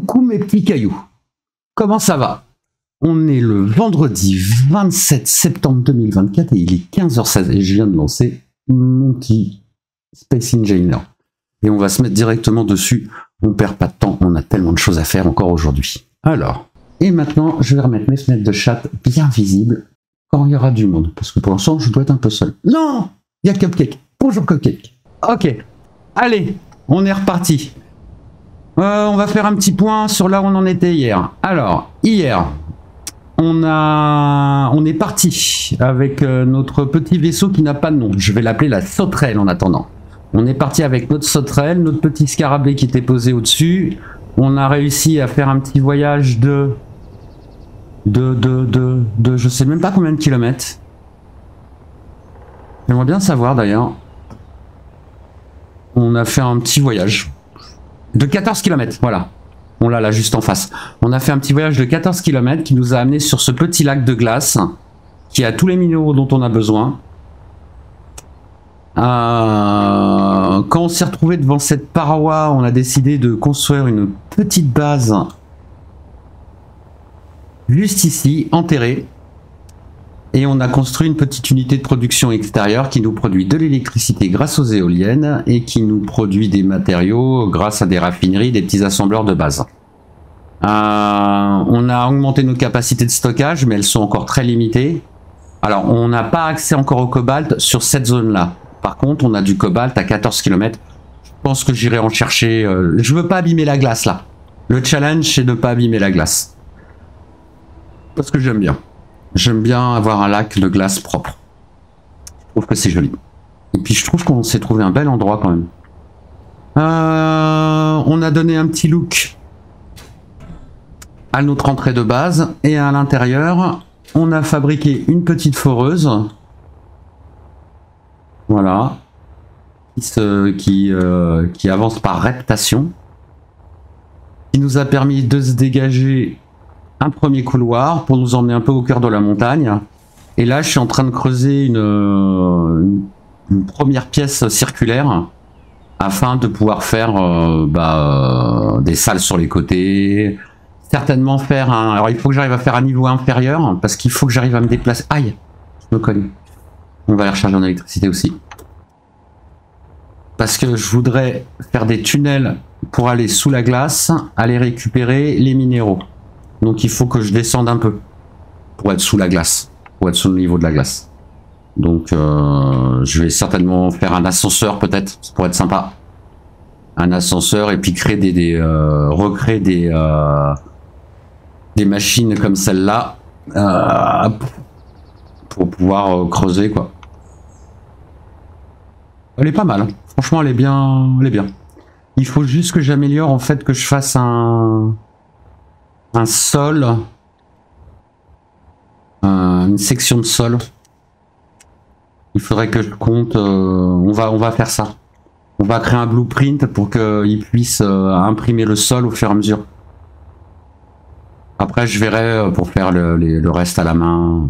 Coucou mes petits cailloux. Comment ça va? On est le vendredi 27 septembre 2024 et il est 15h16 et je viens de lancer mon petit Space Engineer. Et on va se mettre directement dessus. On perd pas de temps, on a tellement de choses à faire encore aujourd'hui. Alors, et maintenant je vais remettre mes fenêtres de chat bien visibles quand il y aura du monde. Parce que pour l'instant je dois être un peu seul. Non, il y a Cupcake. Bonjour Cupcake. Ok, allez, on est reparti. On va faire un petit point sur là où on en était hier. Alors, hier, on est parti avec notre petit vaisseau qui n'a pas de nom. Je vais l'appeler la sauterelle en attendant. On est parti avec notre sauterelle, notre petit scarabée qui était posé au-dessus. On a réussi à faire un petit voyage de je sais même pas combien de kilomètres. J'aimerais bien savoir d'ailleurs. On a fait un petit voyage de 14 km, voilà. On l'a là juste en face. On a fait un petit voyage de 14 km qui nous a amené sur ce petit lac de glace qui a tous les minéraux dont on a besoin. Quand on s'est retrouvé devant cette paroi, on a décidé de construire une petite base juste ici, enterrée. Et on a construit une petite unité de production extérieure qui nous produit de l'électricité grâce aux éoliennes et qui nous produit des matériaux grâce à des raffineries, des petits assembleurs de base. On a augmenté nos capacités de stockage, mais elles sont encore très limitées. Alors, on n'a pas accès encore au cobalt sur cette zone-là. Par contre, on a du cobalt à 14 km. Je pense que j'irai en chercher... je veux pas abîmer la glace, là. Le challenge, c'est de ne pas abîmer la glace. Parce que j'aime bien. J'aime bien avoir un lac de glace propre. Je trouve que c'est joli. Et puis je trouve qu'on s'est trouvé un bel endroit quand même. On a donné un petit look à notre entrée de base. Et à l'intérieur, on a fabriqué une petite foreuse. Voilà. Qui avance par reptation. Qui nous a permis de se dégager un premier couloir pour nous emmener un peu au cœur de la montagne. Et là, je suis en train de creuser une première pièce circulaire afin de pouvoir faire des salles sur les côtés. Certainement faire un... Alors, il faut que j'arrive à faire un niveau inférieur parce qu'il faut que j'arrive à me déplacer. Aïe, je me cogne. On va aller recharger en électricité aussi. Parce que je voudrais faire des tunnels pour aller sous la glace, aller récupérer les minéraux. Donc il faut que je descende un peu pour être sous la glace, pour être sous le niveau de la glace. Donc je vais certainement faire un ascenseur peut-être, ça pourrait être sympa. Un ascenseur et puis créer recréer des machines comme celle-là pour pouvoir creuser quoi. Elle est pas mal, hein. Franchement elle est bien, elle est bien. Il faut juste que j'améliore en fait, que je fasse un sol, une section de sol. Il faudrait que je compte, on va faire ça. On va créer un blueprint pour qu'il puisse imprimer le sol au fur et à mesure. Après je verrai pour faire le reste à la main,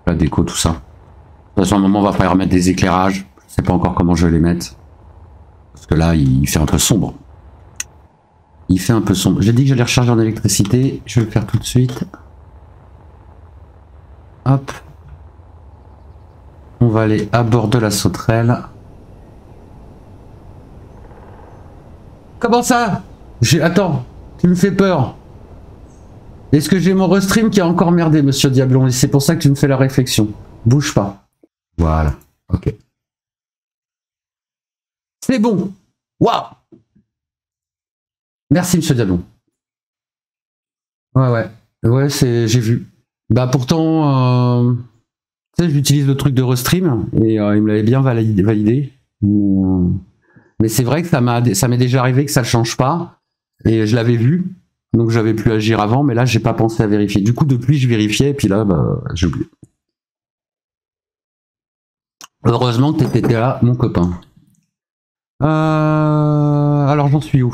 la déco, tout ça. De toute façon à un moment on va falloir mettre des éclairages, je sais pas encore comment je vais les mettre. Parce que là il fait un peu sombre. Il fait un peu sombre. J'ai dit que j'allais recharger en électricité. Je vais le faire tout de suite. Hop. On va aller à bord de la sauterelle. Comment ça? Attends, tu me fais peur. Est-ce que j'ai mon restream qui a encore merdé, monsieur Diablon? Et c'est pour ça que tu me fais la réflexion. Bouge pas. Voilà. Ok. C'est bon. Waouh! Merci, monsieur Diablon. Ouais, j'ai vu. Bah pourtant, tu sais, j'utilise le truc de Restream et il me l'avait bien validé. Mais c'est vrai que ça m'est déjà arrivé que ça ne change pas et je l'avais vu, donc j'avais pu agir avant, mais là j'ai pas pensé à vérifier. Du coup, depuis je vérifiais et puis là, j'ai oublié. Heureusement que tu étais là, mon copain. Alors j'en suis où?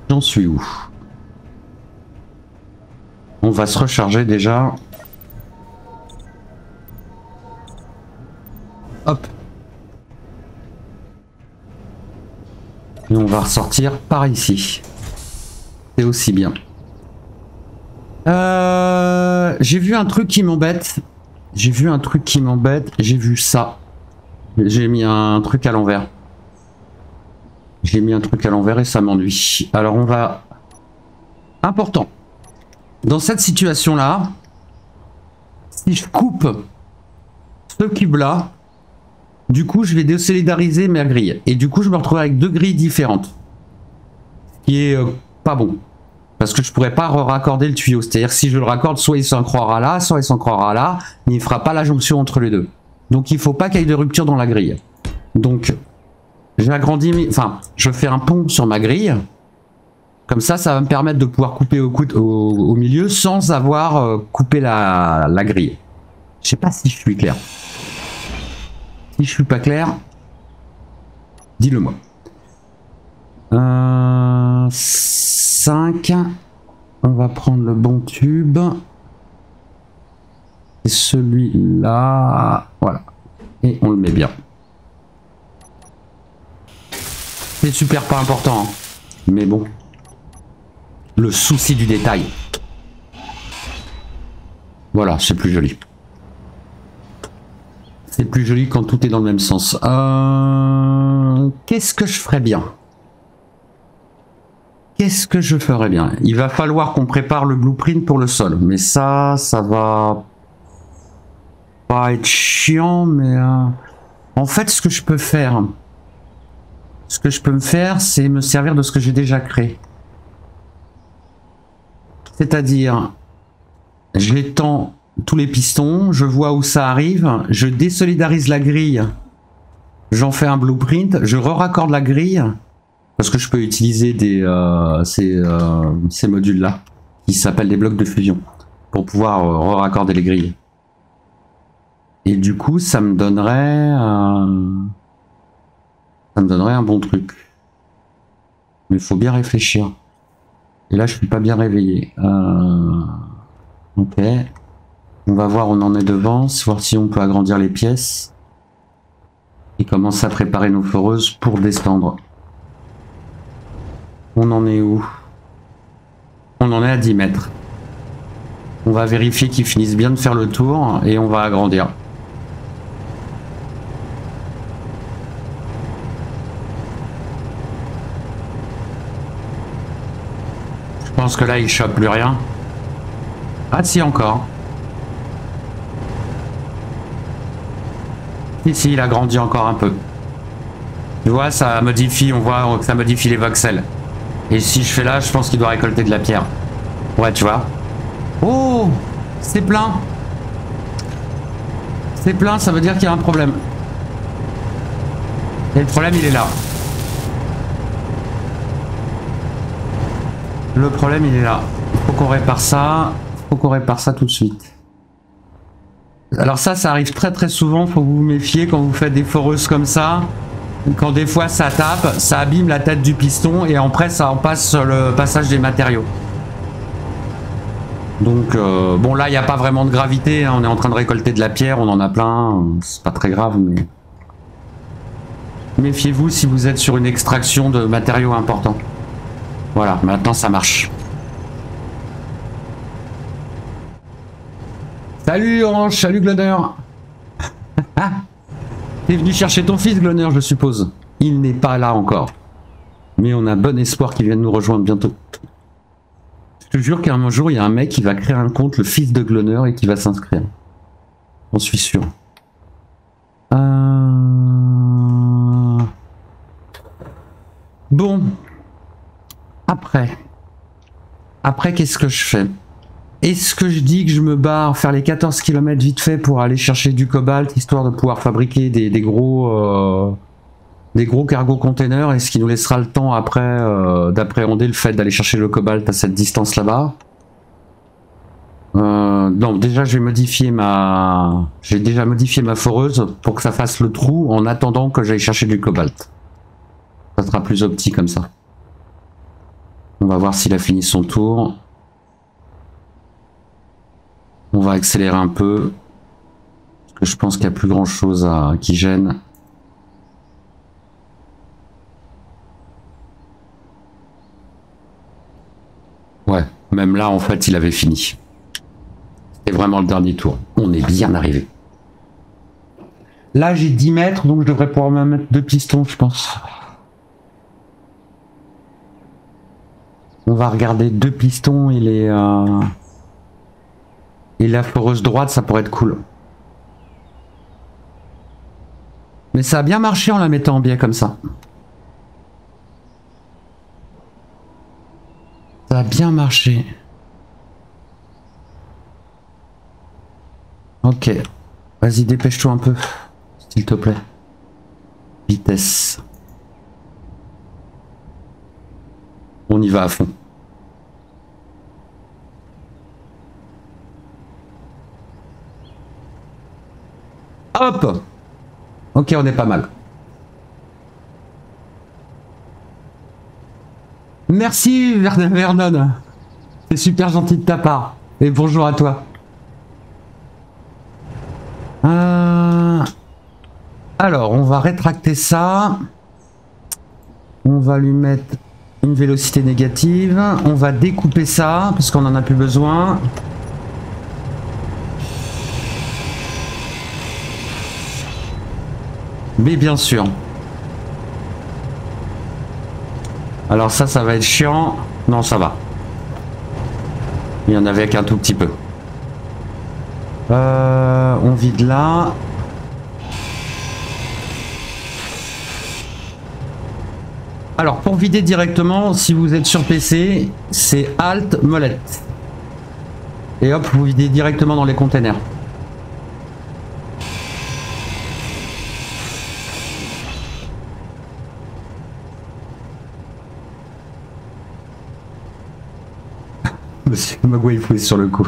J'en suis où? On va se recharger déjà. Hop. Et on va ressortir par ici. C'est aussi bien. J'ai vu un truc qui m'embête. J'ai vu vu ça. J'ai mis un truc à l'envers. Et ça m'ennuie. Alors on va... Important. Dans cette situation-là, si je coupe ce cube-là, du coup je vais désolidariser ma grille. Et du coup je me retrouve avec deux grilles différentes. Ce qui est pas bon. Parce que je pourrais pas raccorder le tuyau. C'est-à-dire si je le raccorde, soit il s'encroira là, soit il s'encroira là, mais il fera pas la jonction entre les deux. Donc il faut pas qu'il y ait de rupture dans la grille. Donc j'agrandis, enfin je fais un pont sur ma grille. Comme ça, ça va me permettre de pouvoir couper au milieu sans avoir coupé la grille. Je sais pas si je suis clair. Si je suis pas clair, dis-le moi. 5. On va prendre le bon tube. Et celui-là. Voilà. Et on le met bien. C'est super pas important. Hein. Mais bon. Le souci du détail. Voilà, c'est plus joli. C'est plus joli quand tout est dans le même sens. Qu'est-ce que je ferais bien? Qu'est-ce que je ferais bien? Il va falloir qu'on prépare le blueprint pour le sol. Mais ça va pas être chiant, mais... En fait, ce que je peux faire... c'est me servir de ce que j'ai déjà créé. C'est-à-dire, j'étends tous les pistons, je vois où ça arrive, je désolidarise la grille, j'en fais un blueprint, je re-raccorde la grille, parce que je peux utiliser ces modules-là, qui s'appellent des blocs de fusion, pour pouvoir re-raccorder les grilles. Et du coup, ça me donnerait un bon truc. Mais il faut bien réfléchir. Et là, je suis pas bien réveillé. Ok. On va voir où on en est devant, voir si on peut agrandir les pièces. Et commencer à préparer nos foreuses pour descendre. On en est où? On en est à 10 mètres. On va vérifier qu'ils finissent bien de faire le tour et on va agrandir. Je pense que là, il chope plus rien. Ah si, encore. Si, il a grandi encore un peu. Tu vois, ça modifie, on voit que ça modifie les voxels. Et si je fais là, je pense qu'il doit récolter de la pierre. Ouais, tu vois. Oh, c'est plein. C'est plein, ça veut dire qu'il y a un problème. Et le problème, il est là. Le problème, il est là. Il faut qu'on répare ça. Il faut qu'on répare ça tout de suite. Alors ça arrive très très souvent. Il faut que vous vous méfiez quand vous faites des foreuses comme ça. Quand des fois ça tape, ça abîme la tête du piston et après ça en passe sur le passage des matériaux. Donc bon, là il n'y a pas vraiment de gravité, hein. On est en train de récolter de la pierre, on en a plein. C'est pas très grave, mais... Méfiez-vous si vous êtes sur une extraction de matériaux importants. Voilà, maintenant ça marche. Salut Orange, salut Gloner. T'es venu chercher ton fils, Gloner, je suppose. Il n'est pas là encore. Mais on a bon espoir qu'il vienne nous rejoindre bientôt. Je te jure qu'un jour, il y a un mec qui va créer un compte, le fils de Gloner, et qui va s'inscrire. J'en suis sûr. Bon. Après, qu'est-ce que je fais? Est-ce que je dis que je me barre faire les 14 km vite fait pour aller chercher du cobalt, histoire de pouvoir fabriquer des gros cargo containers, et ce qui nous laissera le temps après d'appréhender le fait d'aller chercher le cobalt à cette distance là-bas? Non, déjà j'ai déjà modifié ma foreuse pour que ça fasse le trou en attendant que j'aille chercher du cobalt. Ça sera plus optique comme ça. On va voir s'il a fini son tour. On va accélérer un peu. Parce que je pense qu'il n'y a plus grand chose qui gêne. Même là, en fait, il avait fini. C'était vraiment le dernier tour. On est bien arrivé. Là, j'ai 10 mètres, donc je devrais pouvoir me mettre 2 pistons, je pense. On va regarder 2 pistons et les... Et la foreuse droite, ça pourrait être cool. Mais ça a bien marché en la mettant en biais comme ça. Ça a bien marché. Ok. Vas-y, dépêche-toi un peu. S'il te plaît. Vitesse. On y va à fond. Hop! Ok, on est pas mal. Merci Vernon. C'est super gentil de ta part. Et bonjour à toi. Alors, on va rétracter ça. On va lui mettre une vélocité négative. On va découper ça parce qu'on en a plus besoin. Mais bien sûr. Alors ça va être chiant. Non, ça va. Il y en avait qu'un tout petit peu. On vide là. Alors pour vider directement, si vous êtes sur PC, c'est Alt molette. Et hop, vous videz directement dans les containers. Monsieur Magway fouet sur le coup.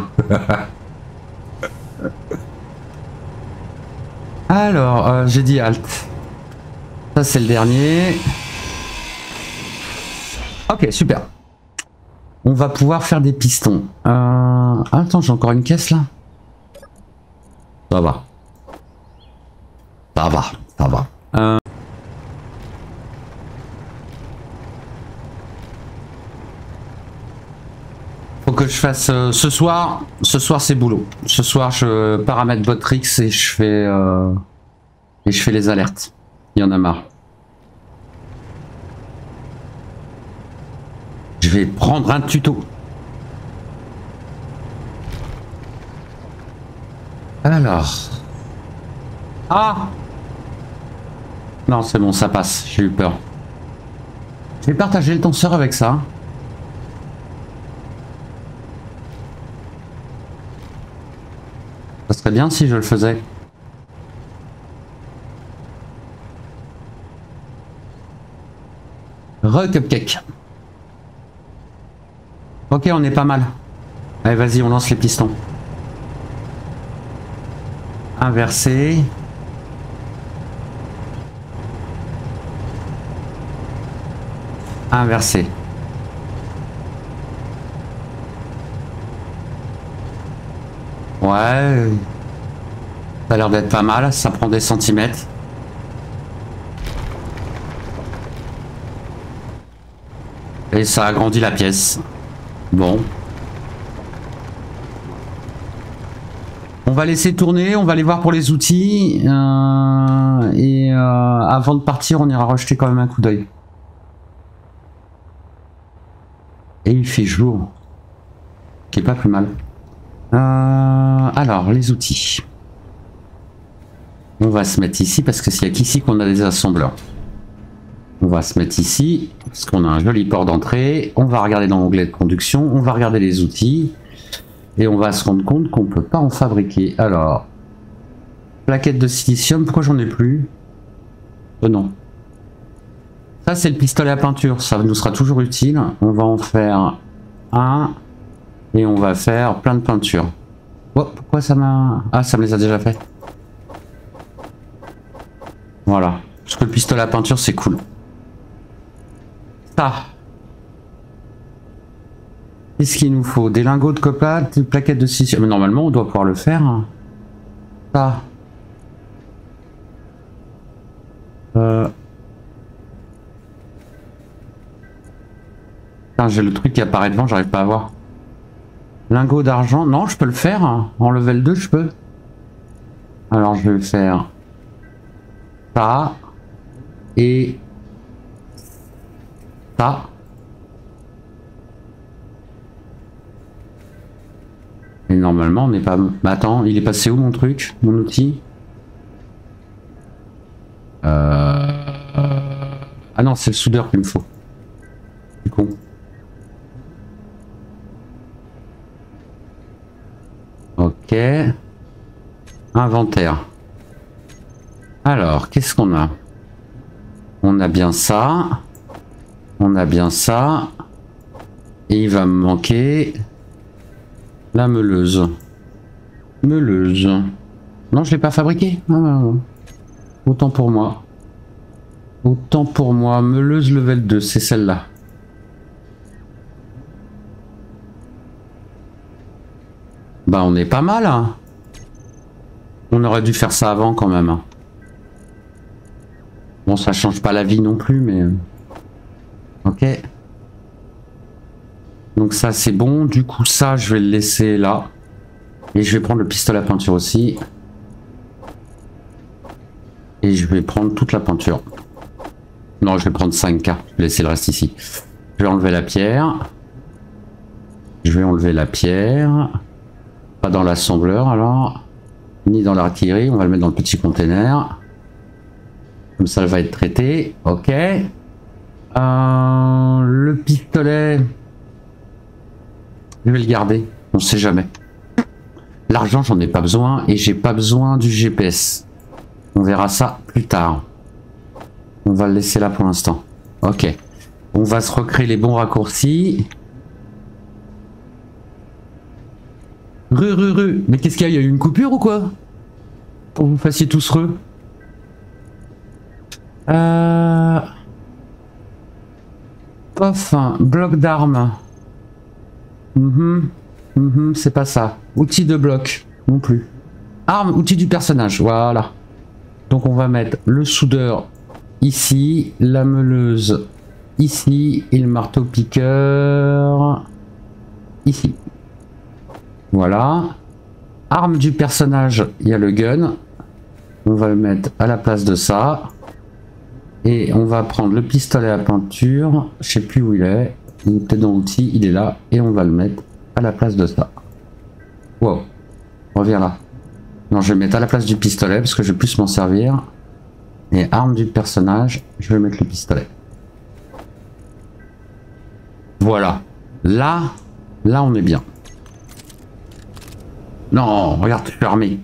Alors, j'ai dit Alt. Ça c'est le dernier. Ok, super. On va pouvoir faire des pistons. Attends, j'ai encore une caisse là. Ça va. Ça va, ça va. Faut que je fasse ce soir. Ce soir c'est boulot. Ce soir je paramètre Botrix et je fais les alertes. Il y en a marre. Je vais prendre un tuto. Alors. Ah! Non, c'est bon, ça passe. J'ai eu peur. Je vais partager le tenseur avec ça. Ça serait bien si je le faisais. Cupcake. Ok, on est pas mal. Allez, vas-y, on lance les pistons. Inversé. Inversé. Ouais. Ça a l'air d'être pas mal, ça prend des centimètres. Et ça agrandit la pièce. Bon. On va laisser tourner, on va aller voir pour les outils. Avant de partir, on ira rejeter quand même un coup d'œil. Et il fait jour. Qui est pas plus mal. Alors, les outils. On va se mettre ici parce que c'est qu'ici qu'on a des assembleurs. On va se mettre ici parce qu'on a un joli port d'entrée. On va regarder dans l'onglet de conduction. On va regarder les outils. Et on va se rendre compte qu'on ne peut pas en fabriquer. Alors, plaquette de silicium, pourquoi j'en ai plus? Non. Ça, c'est le pistolet à peinture. Ça nous sera toujours utile. On va en faire un. Et on va faire plein de peintures. Oh, pourquoi ça m'a... Ah, ça me les a déjà fait. Voilà. Parce que le pistolet à peinture, c'est cool. Ça. Qu'est-ce qu'il nous faut? Des lingots de copal, des plaquettes de silicium. Mais normalement, on doit pouvoir le faire. Ça. J'ai le truc qui apparaît devant, j'arrive pas à voir. Lingot d'argent. Non, je peux le faire. Hein. En level 2, je peux. Alors, je vais faire ça. Et ça. Et normalement, on n'est pas... Bah, attends, il est passé où mon truc? Mon outil? Ah non, c'est le soudeur qu'il me faut. C'est con. Ok. Inventaire. Alors, qu'est-ce qu'on a? On a bien ça. On a bien ça. Et il va me manquer la meuleuse. Meuleuse. Non, je l'ai pas fabriquée. Ah, autant pour moi. Autant pour moi. Meuleuse level 2, c'est celle-là. Bah, on est pas mal, hein. On aurait dû faire ça avant quand même. Hein. Bon, ça change pas la vie non plus, mais... Ok. Donc ça, c'est bon. Du coup, ça, je vais le laisser là. Et je vais prendre le pistolet à peinture aussi. Et je vais prendre toute la peinture. Non, je vais prendre 5K. Je vais laisser le reste ici. Je vais enlever la pierre. Je vais enlever la pierre. Pas dans l'assembleur alors. Ni dans l'artillerie. On va le mettre dans le petit container. Comme ça, elle va être traitée. Ok. Le pistolet. Je vais le garder. On sait jamais. L'argent, j'en ai pas besoin. Et j'ai pas besoin du GPS. On verra ça plus tard. On va le laisser là pour l'instant. Ok. On va se recréer les bons raccourcis. Rue. Mais qu'est-ce qu'il y a? Il y a eu une coupure ou quoi? Pour que vous fassiez tous re. Pof, bloc d'armes. C'est pas ça. Outil de bloc, non plus. Arme, outil du personnage, voilà. Donc on va mettre le soudeur ici, la meuleuse ici et le marteau piqueur ici. Voilà. Arme du personnage, il y a le gun. On va le mettre à la place de ça. Et on va prendre le pistolet à peinture. Je sais plus où il est. Il est peut-être dans l'outil, il est là. Et on va le mettre à la place de ça. Wow. Reviens là. Non, je vais le mettre à la place du pistolet parce que je vais plus m'en servir. Et arme du personnage, je vais mettre le pistolet. Voilà. Là on est bien. Non, regarde, je suis armé.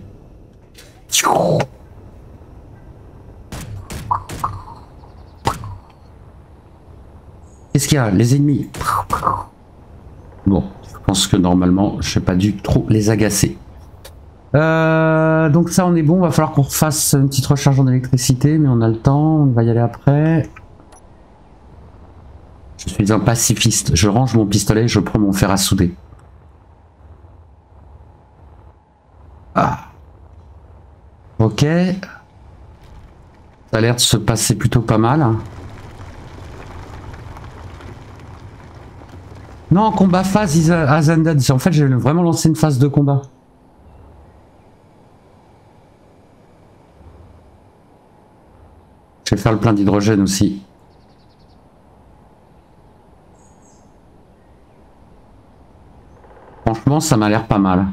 Qu'est-ce qu'il y a? Les ennemis. Bon, je pense que normalement, je n'ai pas dû trop les agacer. Donc ça, on est bon. Il va falloir qu'on fasse une petite recharge en électricité, mais on a le temps. On va y aller après. Je suis un pacifiste. Je range mon pistolet, je prends mon fer à souder. Ah. Ok. Ça a l'air de se passer plutôt pas mal. Non, combat phase as ended. En fait, j'ai vraiment lancé une phase de combat. Je vais faire le plein d'hydrogène aussi. Franchement, ça m'a l'air pas mal.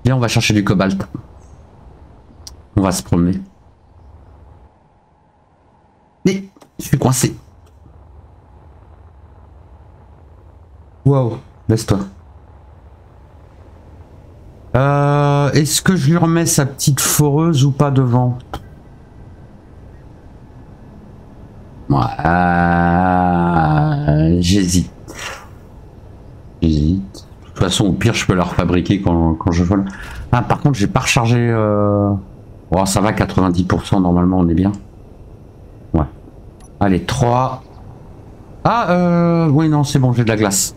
Viens, on va chercher du cobalt. On va se promener. Mais, je suis coincé. Wow, laisse-toi. Est-ce que je lui remets sa petite foreuse ou pas devant? J'hésite. J'hésite. De toute façon, au pire, je peux la refabriquer quand je vole. Ah, par contre, j'ai pas rechargé. Oh, ça va, 90%, normalement, on est bien. Ouais. Allez, 3. Ah, oui, non, c'est bon, j'ai de la glace.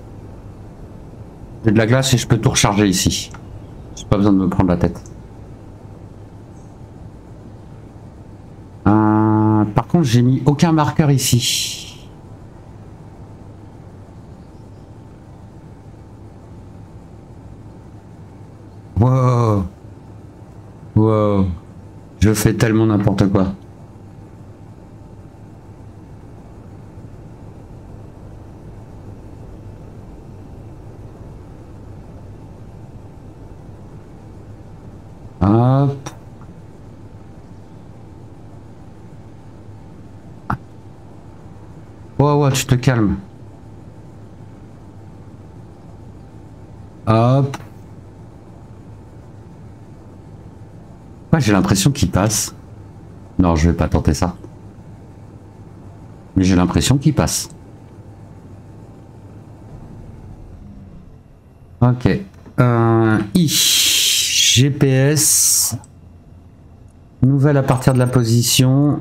J'ai de la glace et je peux tout recharger ici. J'ai pas besoin de me prendre la tête. Par contre, j'ai mis aucun marqueur ici. Wow. Wow. Je fais tellement n'importe quoi. Hop. Wow, tu te calmes. Hop. Ouais, j'ai l'impression qu'il passe. Non, je vais pas tenter ça. Mais j'ai l'impression qu'il passe. Ok. GPS. Nouvelle à partir de la position.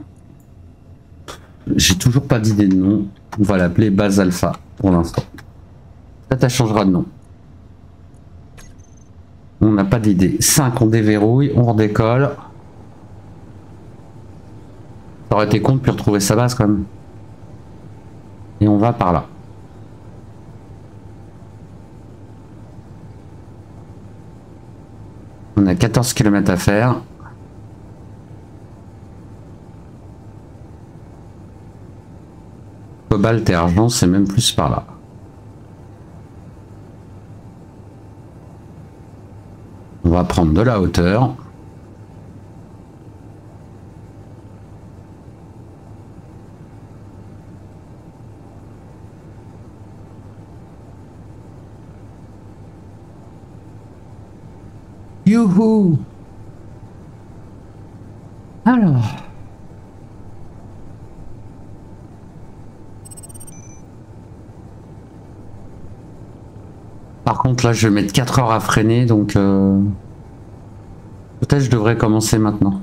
J'ai toujours pas d'idée de nom. On va l'appeler base alpha pour l'instant. Peut-être elle changera de nom. On n'a pas d'idée. 5, on déverrouille, on redécolle. Ça aurait été con de plus retrouver sa base quand même. Et on va par là. On a 14 km à faire. Cobalt et argent, c'est même plus par là. On va prendre de la hauteur. Youhou! Alors. Par contre, là, je vais mettre 4 heures à freiner, donc peut-être je devrais commencer maintenant.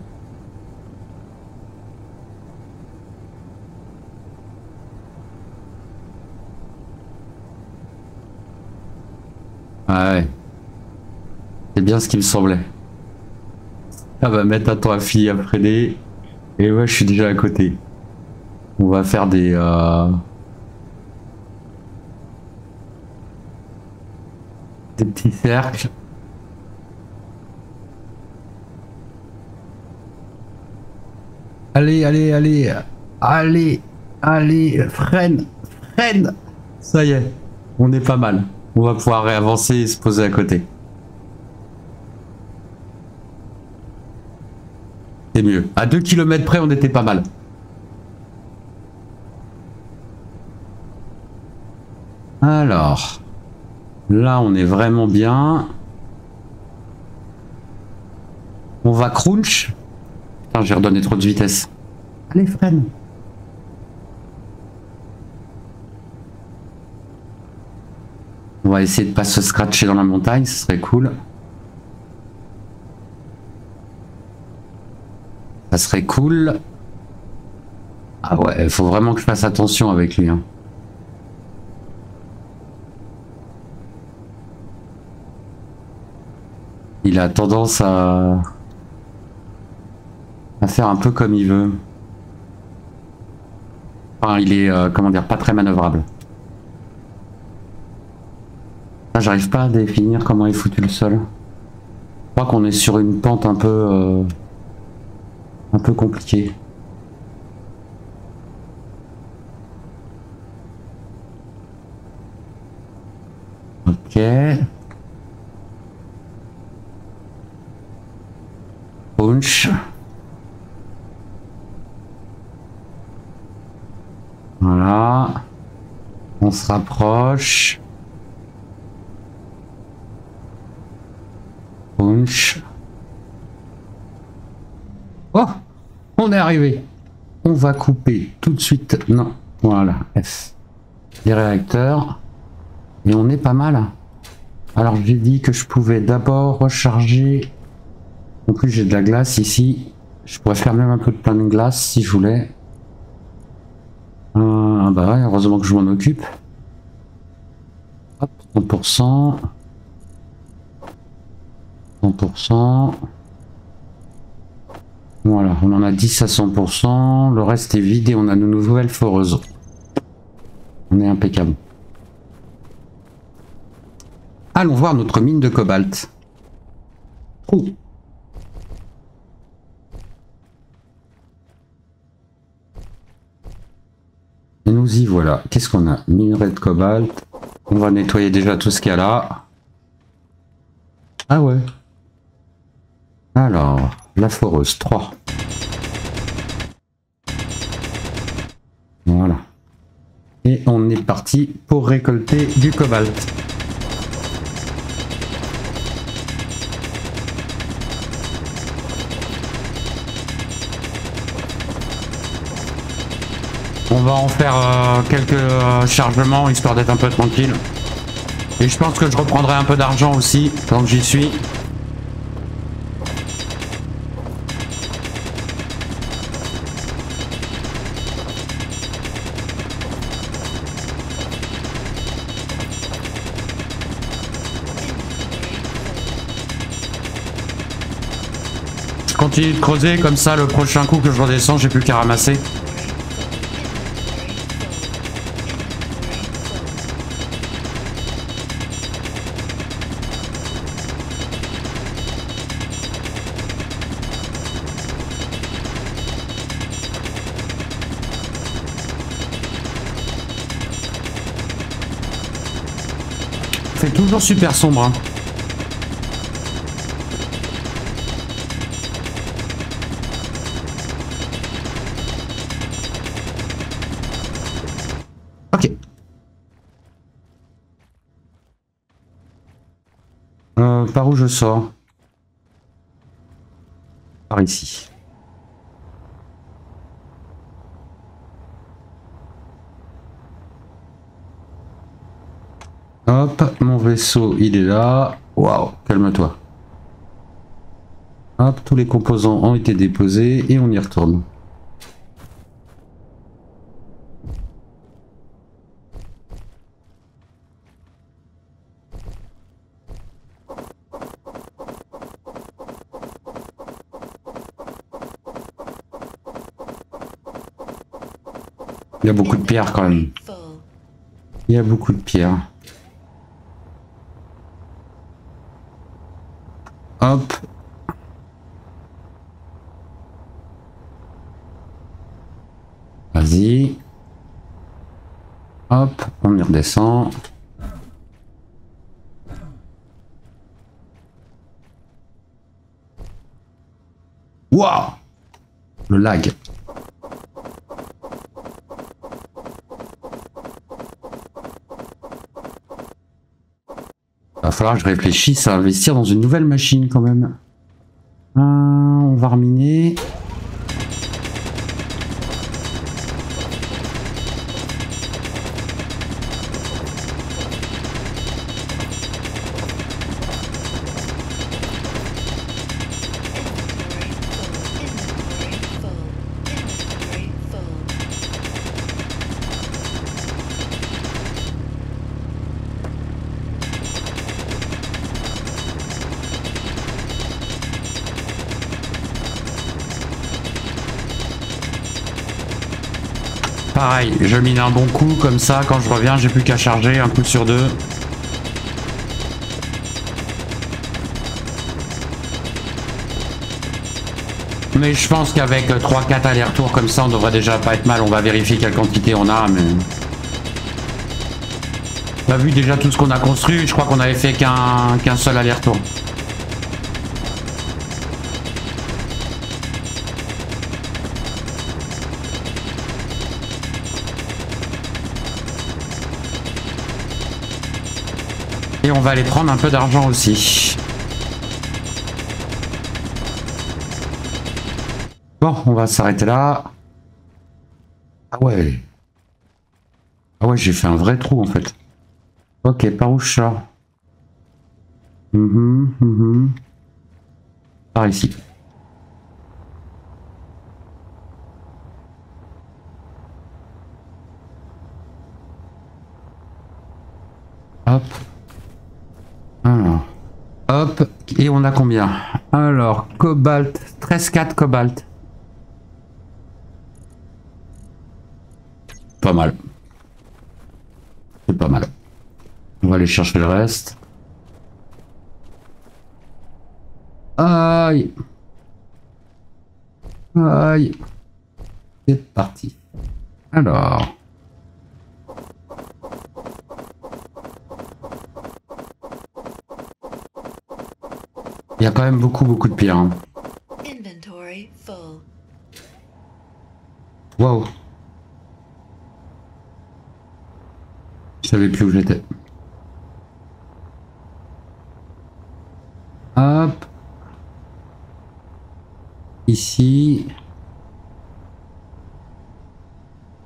Ah ouais. C'est bien ce qui me semblait. Ah bah mettre un temps à fini à freiner. Et ouais, je suis déjà à côté. On va faire des petits cercles. Allez, allez, allez. Allez, allez, freine, freine. Ça y est, on est pas mal. On va pouvoir réavancer et se poser à côté. C'est mieux. À 2 km près, on était pas mal. Alors, là, on est vraiment bien. On va crunch. Putain, j'ai redonné trop de vitesse. Allez, freine. On va essayer de pas se scratcher dans la montagne, ce serait cool. Ça serait cool. Ah ouais, il faut vraiment que je fasse attention avec lui. Hein. Il a tendance à faire un peu comme il veut. Enfin, il est, comment dire, pas très manœuvrable. Là, j'arrive pas à définir comment est foutu le sol. Je crois qu'on est sur une pente un peu compliquée. Ok. Punch. Voilà. On se rapproche. Punch. Oh, on est arrivé. On va couper tout de suite. Non, voilà, F. Les réacteurs. Et on est pas mal. Alors j'ai dit que je pouvais d'abord recharger. En plus j'ai de la glace ici. Je pourrais faire même un peu de plein de glace si je voulais. Bah ouais, heureusement que je m'en occupe. Hop, 100%. 100%. Voilà, on en a 10 à 100%. Le reste est vide et on a nos nouvelles foreuses. On est impeccable. Allons voir notre mine de cobalt. trou. Et nous y voilà. Qu'est-ce qu'on a? Minerai de cobalt. On va nettoyer déjà tout ce qu'il y a là. Ah ouais. Alors, la foreuse 3. Voilà. Et on est parti pour récolter du cobalt. On va en faire quelques chargements histoire d'être un peu tranquille. Et je pense que je reprendrai un peu d'argent aussi tant que j'y suis. Je continue de creuser comme ça, le prochain coup que je redescends, j'ai plus qu'à ramasser. C'est toujours super sombre. Hein. Ok. Par où je sors? Par ici. Hop, mon vaisseau, il est là. Waouh, calme-toi. Hop, tous les composants ont été déposés et on y retourne. Il y a beaucoup de pierres quand même. Il y a beaucoup de pierres. Hop. Vas-y. Hop, on y redescend. Waouh! Le lag. Va falloir que je réfléchisse à investir dans une nouvelle machine quand même. On va reminer. Pareil, je mine un bon coup, comme ça, quand je reviens, j'ai plus qu'à charger un coup sur deux. Mais je pense qu'avec 3-4 allers-retours comme ça, on devrait déjà pas être mal. On va vérifier quelle quantité on a, mais... On a vu déjà tout ce qu'on a construit, je crois qu'on avait fait qu'un seul aller-retour. Et on va aller prendre un peu d'argent aussi. Bon, on va s'arrêter là. Ah ouais. Ah ouais, j'ai fait un vrai trou en fait. Ok, par où je sors? Par ici. Hop. Alors. Hop. Et on a combien? Alors, cobalt. 13,4 cobalt. Pas mal. C'est pas mal. On va aller chercher le reste. Hop. Aïe. Aïe. C'est parti. Alors. Il y a quand même beaucoup de pierres. Hein. Wow. Je savais plus où j'étais. Hop. Ici.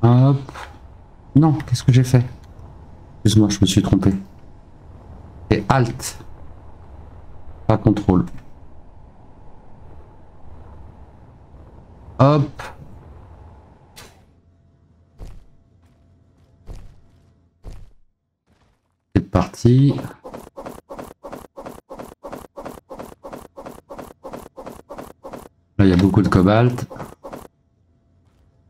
Hop. Non, qu'est-ce que j'ai fait? Excuse-moi, je me suis trompé. Et Alt. Pas contrôle. Hop. C'est parti. Là, il y a beaucoup de cobalt.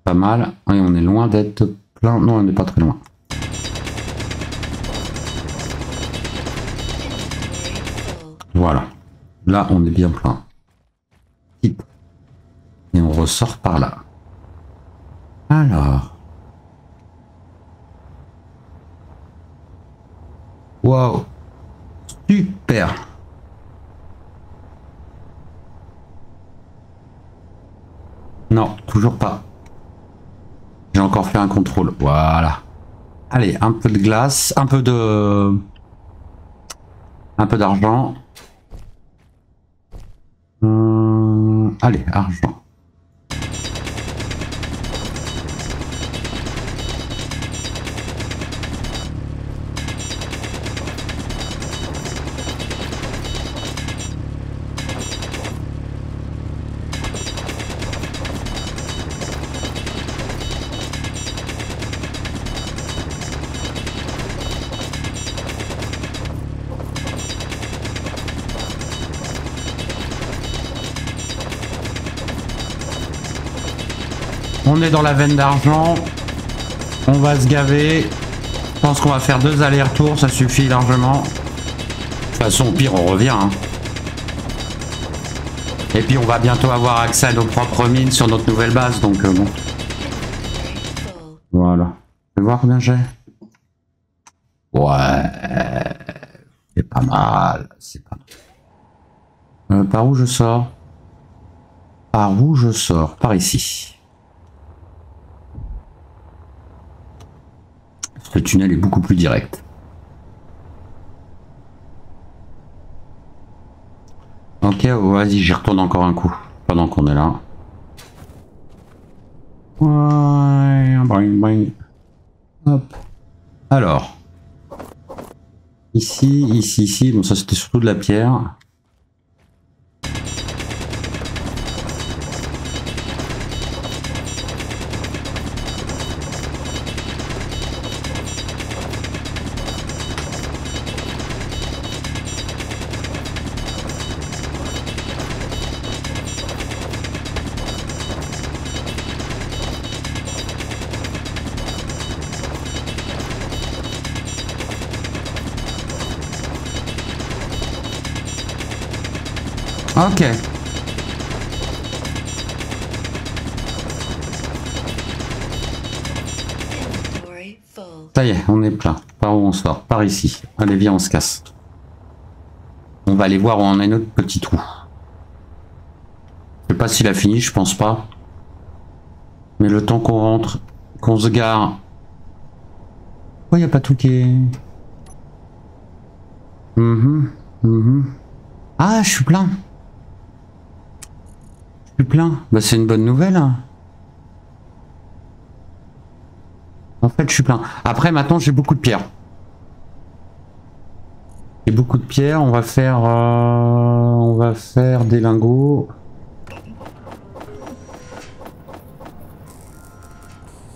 Pas mal. Et on est loin d'être plein. Non, on n'est pas très loin. Voilà. Là, on est bien plein. Et on ressort par là. Alors. Wow. Super. Non, toujours pas. J'ai encore fait un contrôle. Voilà. Allez, un peu de glace, un peu d'argent. Allez, argent. On est dans la veine d'argent. On va se gaver. Je pense qu'on va faire 2 allers-retours, ça suffit largement. De toute façon, au pire, on revient. Hein. Et puis, on va bientôt avoir accès à nos propres mines sur notre nouvelle base, donc bon. Voilà. Je vais voir combien j'ai. Ouais. C'est pas mal. C'est pas mal. Par où je sors? Par où je sors? Par ici. Le tunnel est beaucoup plus direct. Ok, vas-y, j'y retourne encore un coup pendant qu'on est là. Ouais, bring, bring. Hop. Alors. Ici. Bon, ça c'était surtout de la pierre. Ok. Ça y est, on est plein. Par où on sort? Par ici. Allez, viens, on se casse. On va aller voir où en est notre petit trou. Je sais pas s'il a fini, je pense pas. Mais le temps qu'on rentre, qu'on se gare. Pourquoi il n'y a pas tout qui est... Ah, je suis plein. Je suis plein. Bah, c'est une bonne nouvelle. Hein. En fait, je suis plein. Après, maintenant, j'ai beaucoup de pierres. J'ai beaucoup de pierres. On va faire des lingots.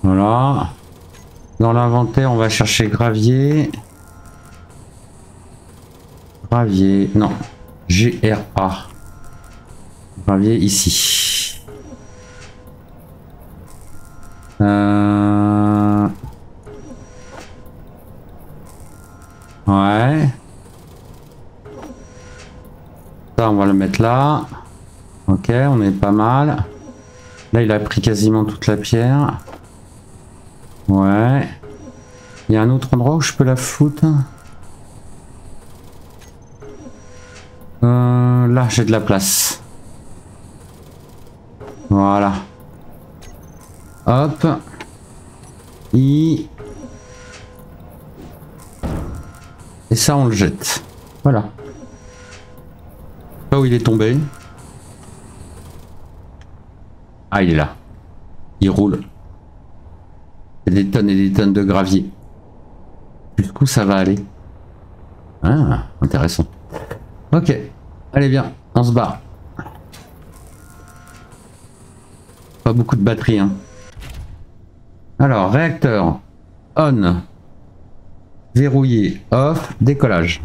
Voilà. Dans l'inventaire, on va chercher gravier. Gravier. Non. GRA. Gravier ici. Ouais. Ça, on va le mettre là. Ok, on est pas mal. Là, il a pris quasiment toute la pierre. Ouais. Il y a un autre endroit où je peux la foutre. Là, j'ai de la place. Voilà. Hop. Et ça, on le jette. Voilà. Pas où il est tombé. Ah, il est là. Il roule. Il y a des tonnes et des tonnes de gravier. Jusqu'où ça va aller? Ah, intéressant. Ok. Allez, viens. On se barre. Pas beaucoup de batterie, hein. Alors, réacteur. On. Verrouillé. Off. Décollage.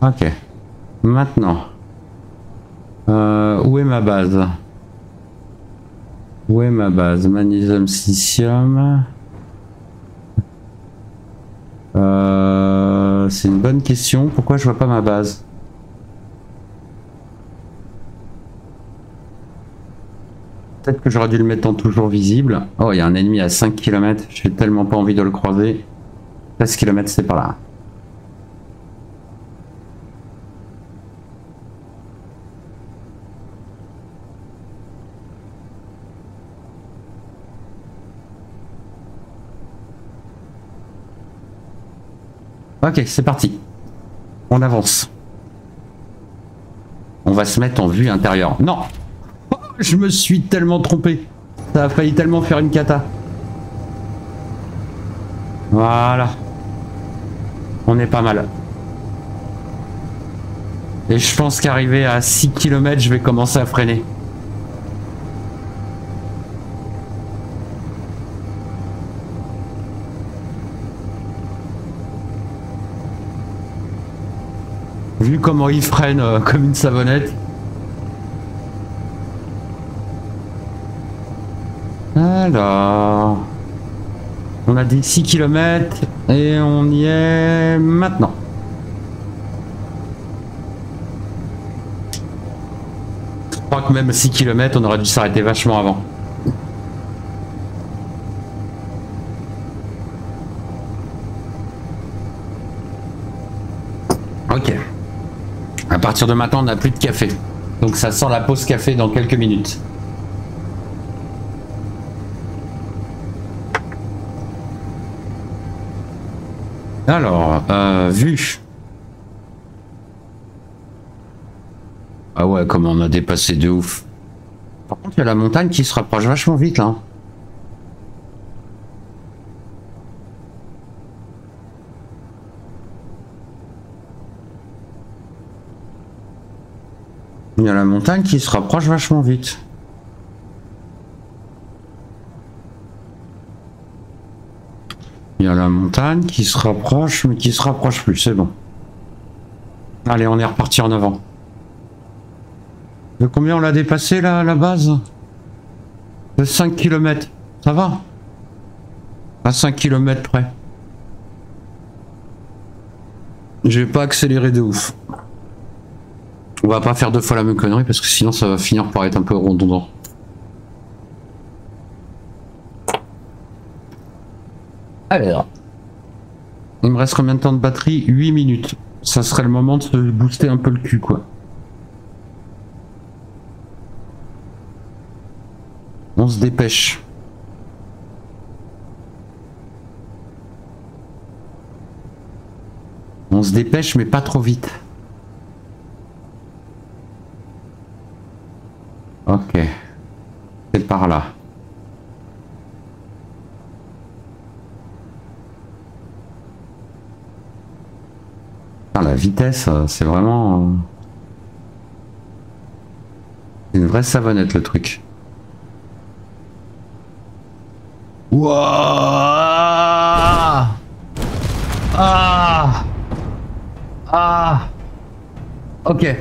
Ok. Maintenant. Où est ma base? Où est ma base? Magnésium, silicium. C'est une bonne question. Pourquoi je vois pas ma base? Peut-être que j'aurais dû le mettre en toujours visible. Oh, il y a un ennemi à 5 km. J'ai tellement pas envie de le croiser. 13 km, c'est par là. Ok, c'est parti. On avance. On va se mettre en vue intérieure. Non! Oh, je me suis tellement trompé. Ça a failli tellement faire une cata. Voilà. On est pas mal. Et je pense qu'arrivé à 6 km, je vais commencer à freiner. Vu comment il freine comme une savonnette. Alors... On a dit 6 km et on y est maintenant. Je crois que même 6 km, on aurait dû s'arrêter vachement avant. Ok. À partir de maintenant, on n'a plus de café. Donc ça sent la pause café dans quelques minutes. Alors, vue. Ah ouais, comment on a dépassé de ouf. Par contre, il y a la montagne qui se rapproche vachement vite là. Il y a la montagne qui se rapproche vachement vite. Il y a la montagne qui se rapproche, mais qui se rapproche plus, c'est bon. Allez, on est reparti en avant. De combien on l'a dépassé là, à la base? De 5 km. Ça va? À 5 km près. Je vais pas accélérer de ouf. On va pas faire deux fois la même connerie parce que sinon ça va finir par être un peu redondant. Alors. Il me reste combien de temps de batterie? 8 minutes. Ça serait le moment de se booster un peu le cul, quoi. On se dépêche. On se dépêche, mais pas trop vite. Ok. C'est par là. Ah, la vitesse, c'est vraiment... C'est une vraie savonnette, le truc. Wouah! Ah! Ah! Ok.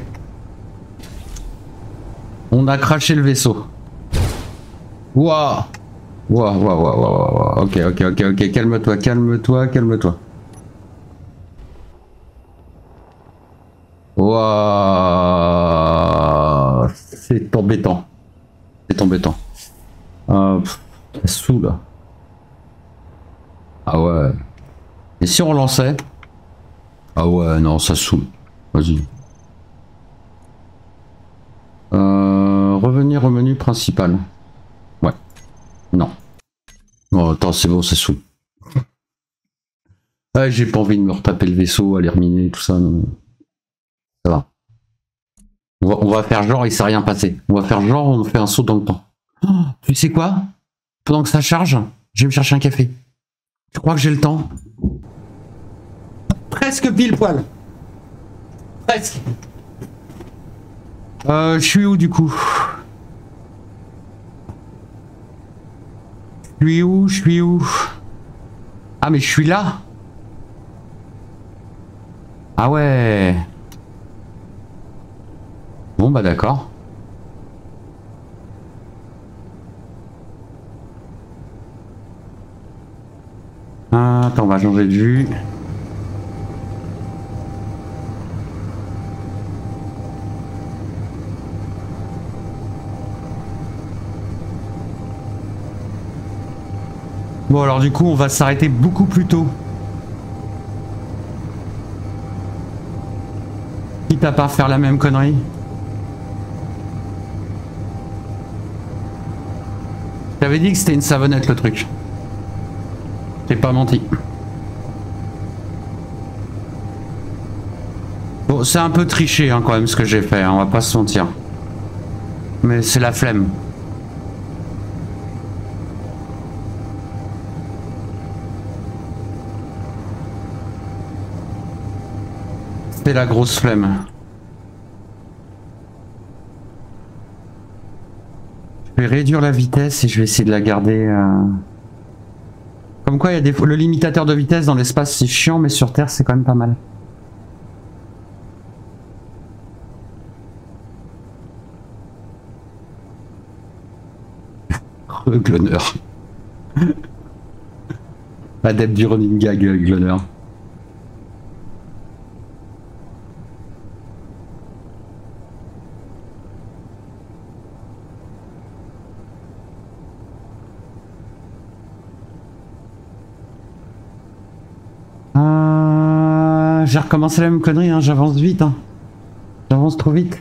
On a craché le vaisseau. Wouah! Wouah, wouah, wouah, wouah, wouah. Ok, ok, ok, ok. Calme-toi, calme-toi, calme-toi. Ouah, c'est embêtant. C'est embêtant. Ça saoule. Ah ouais. Et si on lançait? Ah ouais, non, ça saoule. Vas-y. Revenir au menu principal. Ouais. Non. Oh, attends, c'est bon, ça saoule. Ah, j'ai pas envie de me retaper le vaisseau, aller reminer, tout ça. Non. Ça va. On va faire genre, il s'est rien passé. On va faire genre, on fait un saut dans le temps. Oh, tu sais quoi? Pendant que ça charge, je vais me chercher un café. Tu crois que j'ai le temps? Presque pile poil. Presque. Je suis où du coup? Je suis où? Ah mais je suis là. Ah ouais. Bon bah d'accord. Ah, attends, on va changer de vue. Bon alors du coup on va s'arrêter beaucoup plus tôt. Quitte à pas faire la même connerie. J'avais dit que c'était une savonnette le truc. J'ai pas menti. Bon c'est un peu triché hein, quand même ce que j'ai fait, hein, on va pas se mentir. Mais c'est la flemme. C'est la grosse flemme. Je vais réduire la vitesse et je vais essayer de la garder. Comme quoi, il y a le limitateur de vitesse dans l'espace, c'est chiant, mais sur Terre, c'est quand même pas mal. Gloner. Adepte du running gag, Gloner. J'ai recommencé la même connerie, hein, j'avance vite. Hein. J'avance trop vite.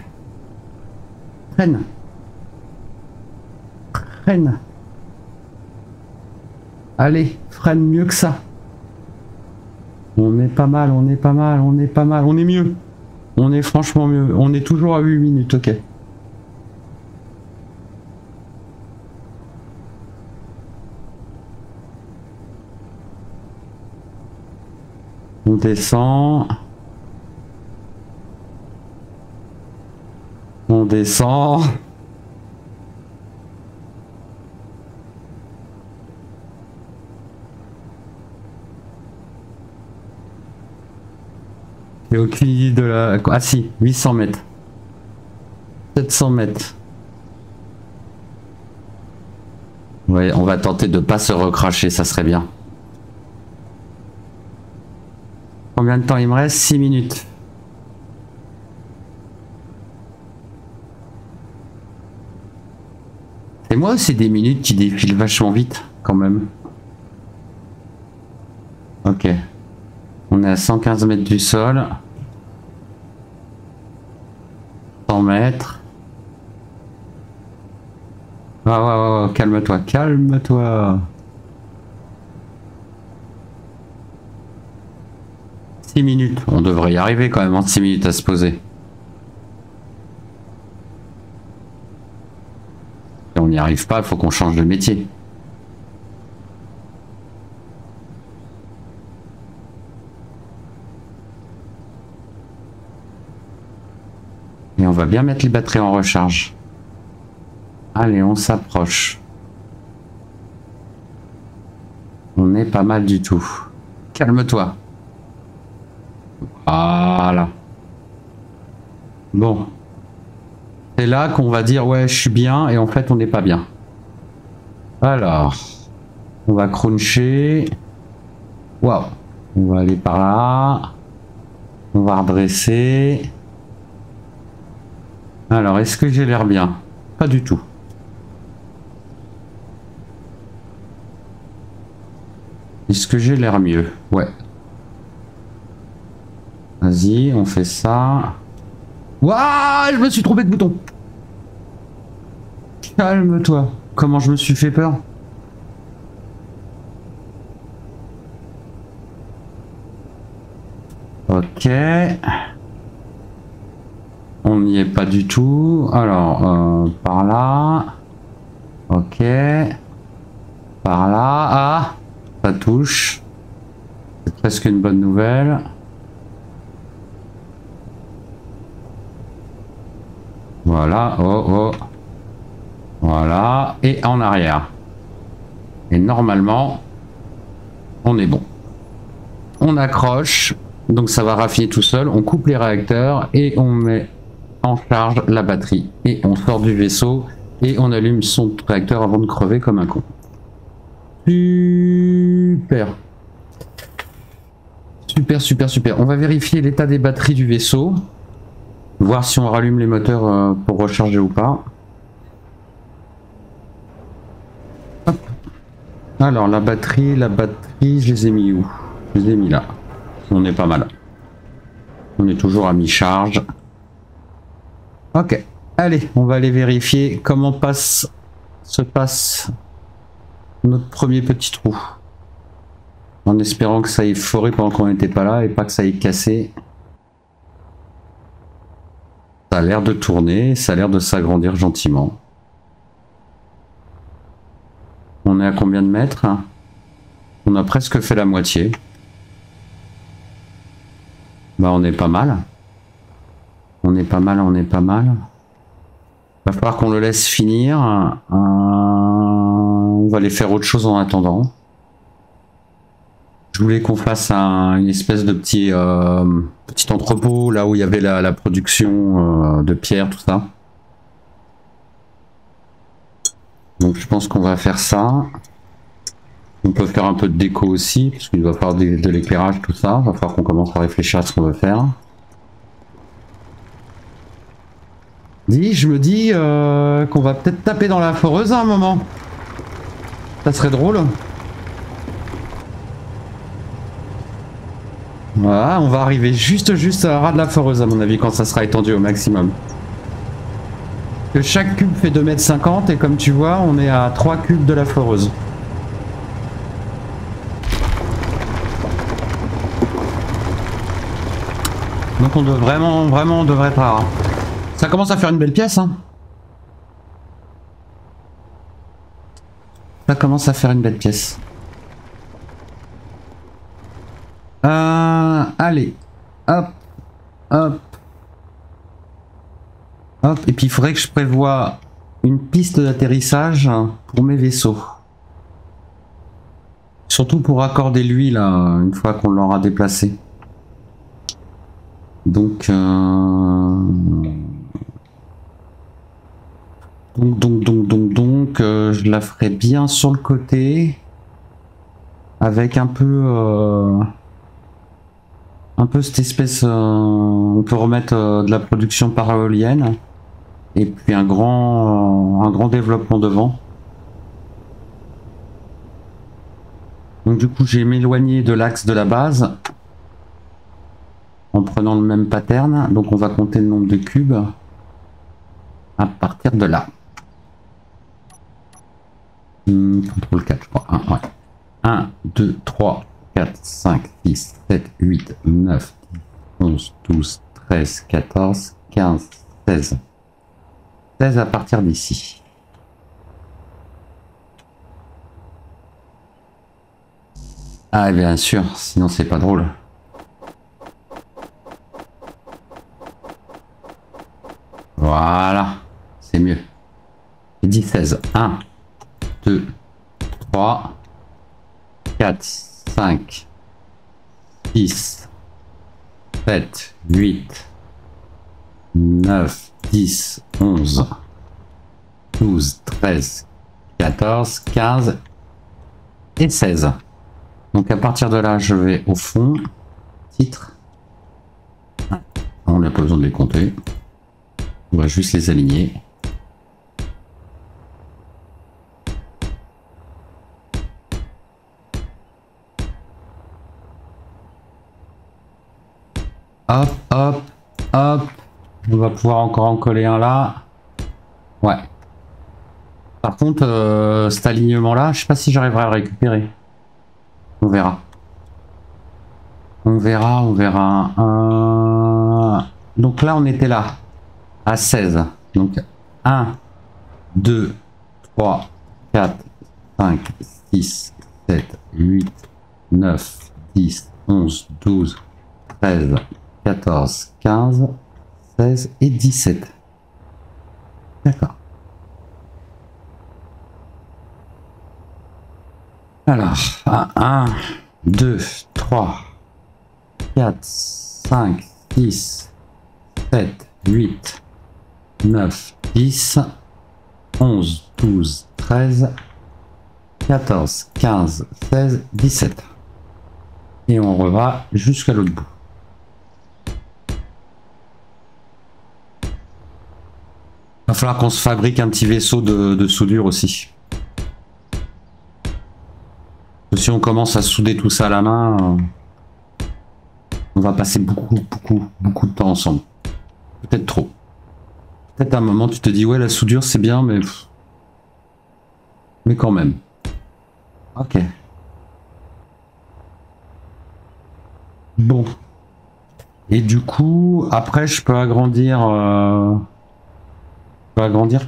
Freine. Freine. Allez, freine mieux que ça. On est pas mal, on est pas mal, on est pas mal, on est mieux. On est franchement mieux. On est toujours à 8 minutes, ok. On descend. On descend. J'ai aucune idée de la... Ah si, 800 mètres. 700 mètres. Ouais, on va tenter de pas se recracher, ça serait bien. Combien de temps il me reste? 6 minutes. Et moi, c'est des minutes qui défilent vachement vite, quand même. Ok. On est à 115 mètres du sol. 100 mètres. Ah ouais, calme-toi, calme-toi. 6 minutes. On devrait y arriver quand même en 6 minutes à se poser. Si on n'y arrive pas, il faut qu'on change de métier. Et on va bien mettre les batteries en recharge. Allez, on s'approche. On n'est pas mal du tout. Calme-toi. Voilà. Bon. C'est là qu'on va dire ouais je suis bien et en fait on n'est pas bien. Alors. On va cruncher. Waouh. On va aller par là. On va redresser. Alors, est-ce que j'ai l'air bien? Pas du tout. Est-ce que j'ai l'air mieux? Ouais. Vas-y, on fait ça. Waouh, je me suis trompé de bouton. Calme-toi. Comment je me suis fait peur? Ok. On n'y est pas du tout. Alors, par là. Ok. Par là. Ah, ça touche. C'est presque une bonne nouvelle. Voilà. Oh, oh. Voilà. Et en arrière. Et normalement, on est bon. On accroche. Donc ça va raffiner tout seul. On coupe les réacteurs et on met en charge la batterie. Et on sort du vaisseau et on allume son réacteur avant de crever comme un con. Super. Super, super, super. On va vérifier l'état des batteries du vaisseau. Voir si on rallume les moteurs pour recharger ou pas. Hop. Alors la batterie, je les ai mis où? Je les ai mis là. On est pas mal. On est toujours à mi-charge. Ok. Allez, on va aller vérifier comment se passe notre premier petit trou. En espérant que ça ait foré pendant qu'on n'était pas là et pas que ça ait cassé. Ça a l'air de tourner, ça a l'air de s'agrandir gentiment. On est à combien de mètres? On a presque fait la moitié. Bah on est pas mal. On est pas mal, on est pas mal. Va falloir qu'on le laisse finir. On va aller faire autre chose en attendant. Je voulais qu'on fasse une espèce de petit entrepôt là où il y avait la production de pierre, tout ça. Donc je pense qu'on va faire ça. On peut faire un peu de déco aussi, parce qu'il va falloir de l'éclairage, tout ça. Il va falloir qu'on commence à réfléchir à ce qu'on veut faire. Je me dis qu'on va peut-être taper dans la foreuse à un moment. Ça serait drôle. Voilà, on va arriver juste à ras de la foreuse à mon avis quand ça sera étendu au maximum. Que chaque cube fait 2,50 m et comme tu vois, on est à 3 cubes de la foreuse. Donc on doit vraiment on devrait être rare. Ça commence à faire une belle pièce, hein. Ça commence à faire une belle pièce. Allez, hop, hop, hop. Et puis il faudrait que je prévoie une piste d'atterrissage pour mes vaisseaux. Surtout pour raccorder l'huile une fois qu'on l'aura déplacé. Donc, je la ferai bien sur le côté avec un peu cette espèce. On peut remettre de la production para-éolienne et puis un grand développement devant. Donc du coup, j'ai m'éloigné de l'axe de la base. En prenant le même pattern, donc on va compter le nombre de cubes à partir de là. Contrôle 4, je crois. 1, 2, 3, 4, 5, 6, 7, 8, 9, 10, 11, 12, 13, 14, 15, 16. 16 à partir d'ici. Ah, bien sûr, sinon c'est pas drôle. Voilà, c'est mieux. J'ai dit 16. 1, 2, 3, 4, 5, 6, 7, 8, 9, 10, 11, 12, 13, 14, 15 et 16. Donc à partir de là, je vais au fond. Titre. On n'a pas besoin de les compter. On va juste les aligner. Hop, hop, hop. On va pouvoir encore en coller un là. Ouais. Par contre, cet alignement-là, je sais pas si j'arriverai à le récupérer. On verra. On verra, on verra. Donc là, on était là. À 16. Donc 1, 2, 3, 4, 5, 6, 7, 8, 9, 10, 11, 12, 13, 14, 15, 16 et 17. D'accord. Alors, 1, 2, 3, 4, 5, 6, 7, 8, 9, 10, 11, 12, 13, 14, 15, 16, 17. Et on revra jusqu'à l'autre bout. Il va falloir qu'on se fabrique un petit vaisseau de soudure aussi. Si on commence à souder tout ça à la main, on va passer beaucoup de temps ensemble. Peut-être trop. Peut-être à un moment tu te dis ouais la soudure c'est bien mais quand même. Ok. Bon. Et du coup après je peux agrandir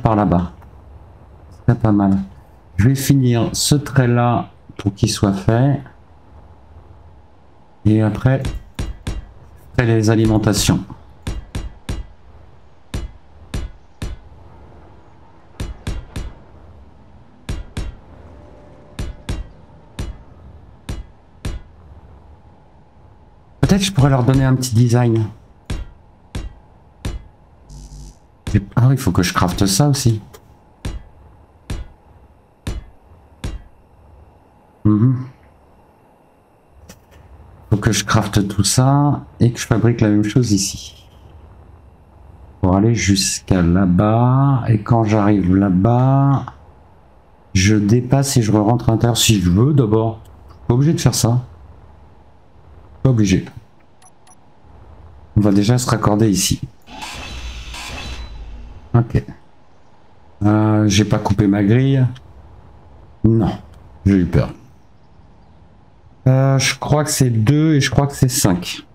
par là-bas. C'est pas mal. Je vais finir ce trait là pour qu'il soit fait. Et après les alimentations. Peut-être que je pourrais leur donner un petit design. Ah oui, il faut que je crafte ça aussi. Faut que je crafte tout ça et que je fabrique la même chose ici. Pour aller jusqu'à là-bas. Et quand j'arrive là-bas, je dépasse et je rentre à l'intérieur si je veux d'abord. Je suis pas obligé de faire ça. Pas obligé. On va déjà se raccorder ici. Ok. J'ai pas coupé ma grille. Non, j'ai eu peur. Je crois que c'est 2 et je crois que c'est 5.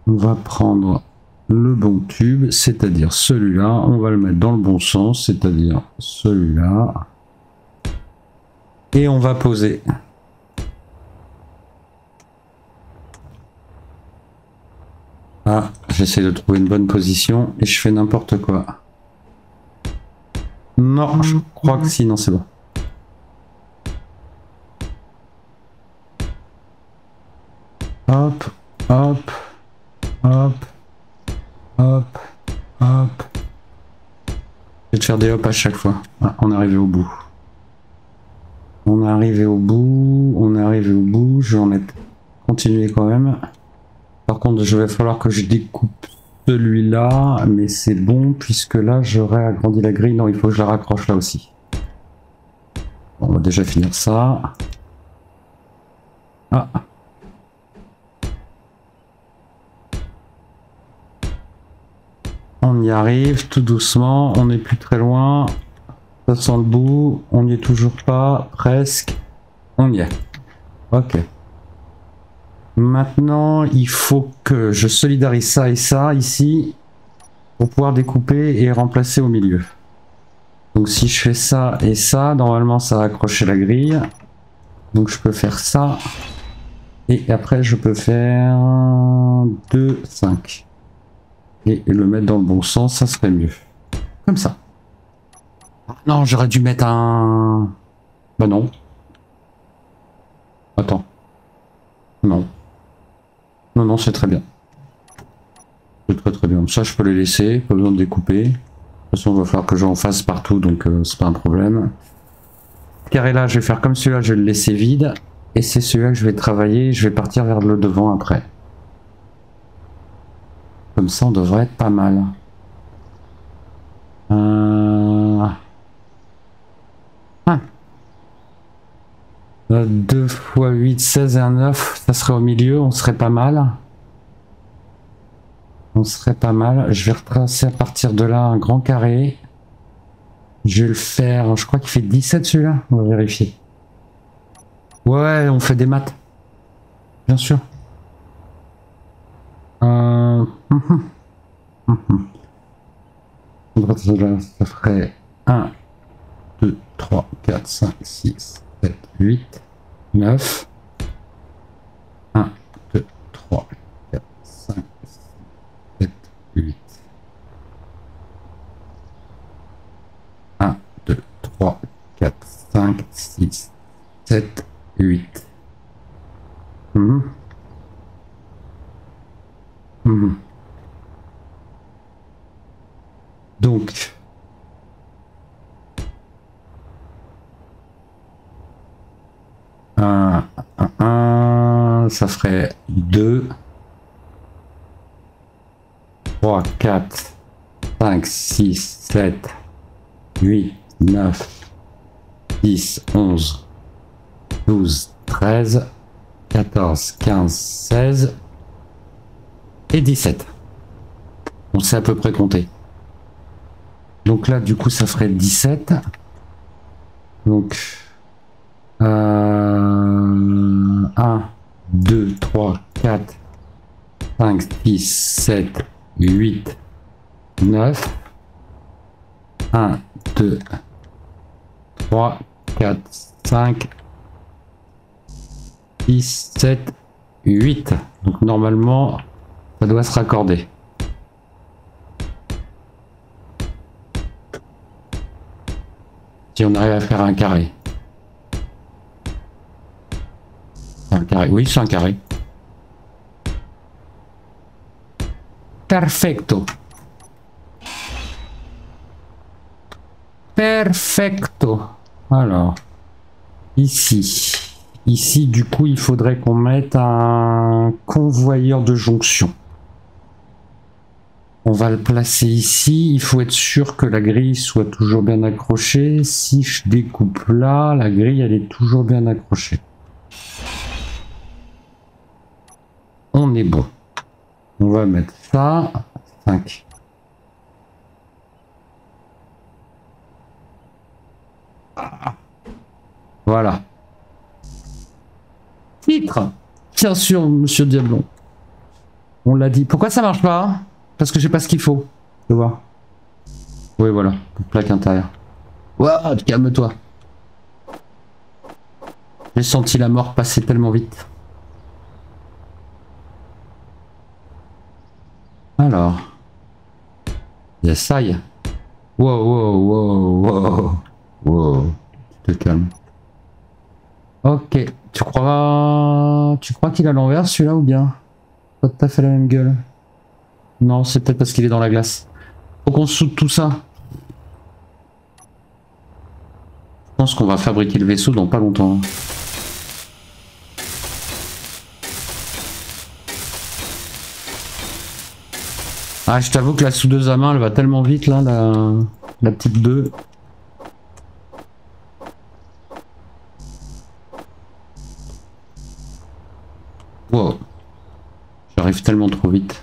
On va prendre le bon tube, c'est-à-dire celui-là. On va le mettre dans le bon sens, c'est-à-dire celui-là. Et on va poser. Ah, j'essaie de trouver une bonne position et je fais n'importe quoi. Non, je crois que si, non, c'est bon. Hop, hop, hop, hop, hop. Je vais te faire des hops à chaque fois. Ah, on est arrivé au bout. On est arrivé au bout, on est arrivé au bout. Je vais en être continuer quand même. Par contre, je vais falloir que je découpe celui-là, mais c'est bon puisque là j'aurais agrandi la grille. Non, il faut que je la raccroche là aussi. Bon, on va déjà finir ça. Ah. On y arrive tout doucement, on n'est plus très loin. Ça sent le bout, on n'y est toujours pas, presque. On y est. Ok. Maintenant, il faut que je solidarise ça et ça ici pour pouvoir découper et remplacer au milieu. Donc si je fais ça et ça, normalement ça va accrocher la grille. Donc je peux faire ça. Et après je peux faire 2, 5. Et le mettre dans le bon sens, ça serait mieux. Comme ça. Non, j'aurais dû mettre un... Bah non. Attends. Non. Non, non, c'est très bien. C'est très très bien. Ça, je peux les laisser. Pas besoin de découper. De toute façon, il va falloir que j'en fasse partout, donc c'est pas un problème. Carré là, je vais faire comme celui-là, je vais le laisser vide. Et c'est celui-là que je vais travailler. Je vais partir vers le devant après. Comme ça, on devrait être pas mal. 2 fois 8, 16 et un 9, ça serait au milieu, on serait pas mal. On serait pas mal. Je vais retracer à partir de là un grand carré. Je vais le faire, je crois qu'il fait 17 celui-là, on va vérifier. Ouais, on fait des maths. Bien sûr. Ça ferait 1, 2, 3, 4, 5, 6, 7, 8, 9. 1, 2, 3, 4, 5, 6, 7, 8. 1, 2, 3, 4, 5, 6, 7, 8. Donc, ça ferait 2, 3, 4, 5, 6, 7, 8, 9, 10, 11, 12, 13, 14, 15, 16 et 17. On sait à peu près compter. Donc là, du coup, ça ferait 17. Donc, 1, 2, 3, 4, 5, 6, 7, 8, 9. 1, 2, 3, 4, 5, 6, 7, 8. Donc normalement, ça doit se raccorder. Si on arrive à faire un carré. Un carré, oui, c'est un carré. Perfecto. Perfecto. Alors, ici. Ici, du coup, il faudrait qu'on mette un convoyeur de jonction. On va le placer ici. Il faut être sûr que la grille soit toujours bien accrochée. Si je découpe là, la grille, elle est toujours bien accrochée. On est bon. On va mettre ça. 5. Voilà. Titre. Bien sûr, monsieur Diablon. On l'a dit. Pourquoi ça marche pas? Parce que j'ai pas ce qu'il faut. Tu vois. Oui, voilà. Plaque intérieure. Ouah, calme-toi. J'ai senti la mort passer tellement vite. Alors. Yes, ça y est. Wow, wow, wow, wow. Wow. Tu te calmes. Ok. Tu crois qu'il a l'envers celui-là ou bien? Pas tout à fait la même gueule. Non, c'est peut-être parce qu'il est dans la glace. Faut qu'on soude tout ça. Je pense qu'on va fabriquer le vaisseau dans pas longtemps. Ah, je t'avoue que la soudeuse à main, elle va tellement vite là, la petite 2. Wow. J'arrive tellement trop vite.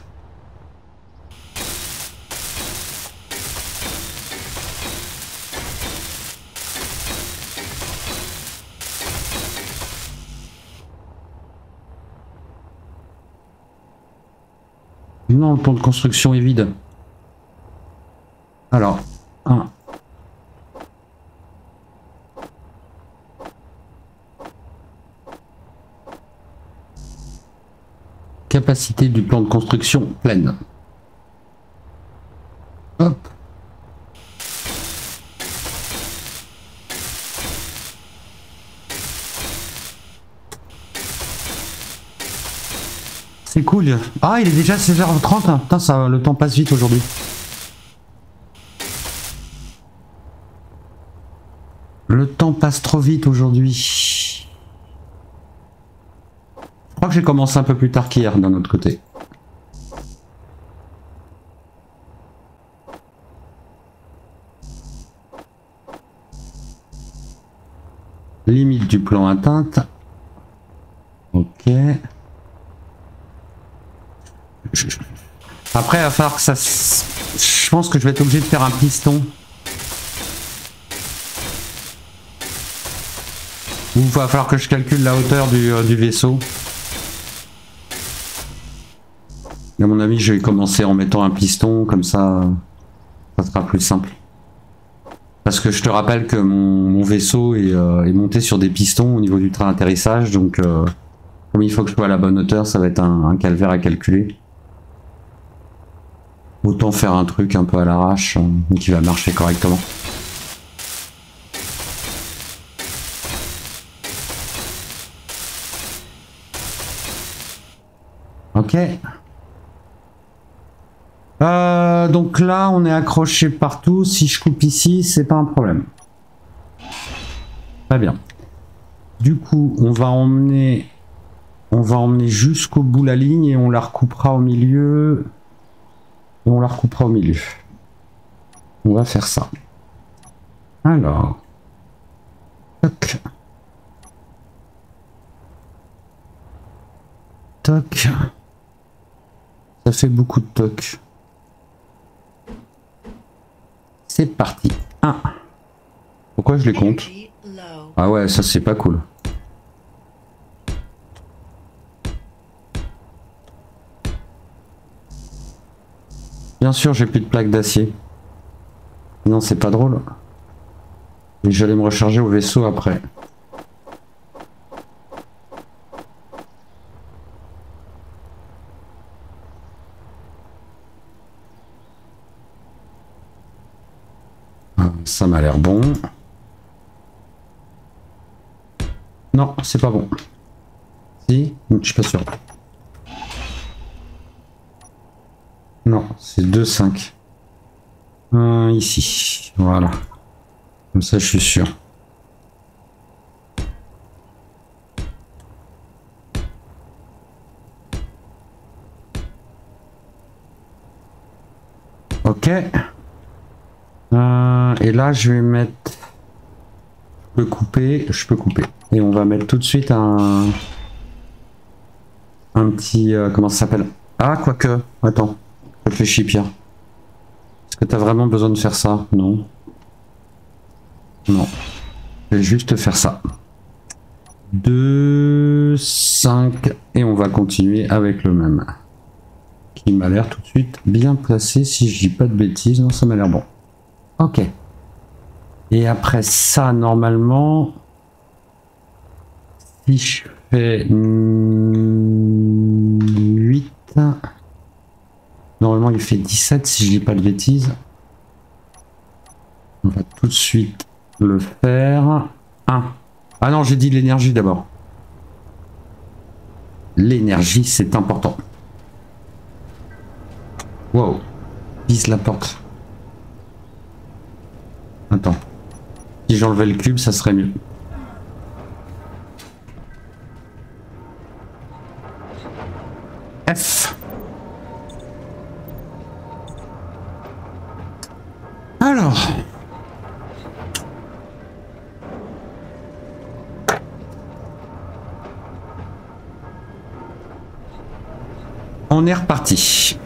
Non, le pont de construction est vide. Alors, 1. Capacité du plan de construction pleine. Hop. C'est cool. Ah, il est déjà 16h30. Hein. Putain, ça, le temps passe vite aujourd'hui. Le temps passe trop vite aujourd'hui. Je crois que j'ai commencé un peu plus tard qu'hier d'un autre côté. Limite du plan atteinte. Ok. Après, il va falloir que ça... Je pense que je vais être obligé de faire un piston. Ou il va falloir que je calcule la hauteur du vaisseau. Et à mon avis, je vais commencer en mettant un piston, comme ça sera plus simple. Parce que je te rappelle que mon vaisseau est monté sur des pistons au niveau du train d'atterrissage, donc comme il faut que je sois à la bonne hauteur, ça va être un calvaire à calculer. Autant faire un truc un peu à l'arrache, qui va marcher correctement. Ok. Donc là, on est accroché partout. Si je coupe ici, c'est pas un problème. Très bien. Du coup, on va emmener jusqu'au bout la ligne et on la recoupera au milieu. On va faire ça. Alors. Toc. Toc. Ça fait beaucoup de toc. C'est parti. 1. Pourquoi je les compte? Ah ouais, ça c'est pas cool. Bien sûr, j'ai plus de plaques d'acier. Non, c'est pas drôle. Et j'allais me recharger au vaisseau après. Ça m'a l'air bon. Non, c'est pas bon. Si, je suis pas sûr. Non, c'est 2,5. Ici, voilà. Comme ça, je suis sûr. Ok. Et là, je vais mettre... Je peux couper. Et on va mettre tout de suite un petit... comment ça s'appelle? Ah, quoique. Attends. Réfléchis, Pierre. Est-ce que tu as vraiment besoin de faire ça? Non. Non. Je vais juste faire ça. 2, 5. Et on va continuer avec le même. Qui m'a l'air tout de suite bien placé, si je dis pas de bêtises. Non, ça m'a l'air bon. Ok. Et après ça, normalement, si je fais 8, normalement il fait 17 si je dis pas de bêtises. On va tout de suite le faire. 1. Ah non, j'ai dit l'énergie d'abord. L'énergie, c'est important. Wow. Vise la porte. Attends. Si j'enlevais le cube, ça serait mieux. F. Alors. On est reparti.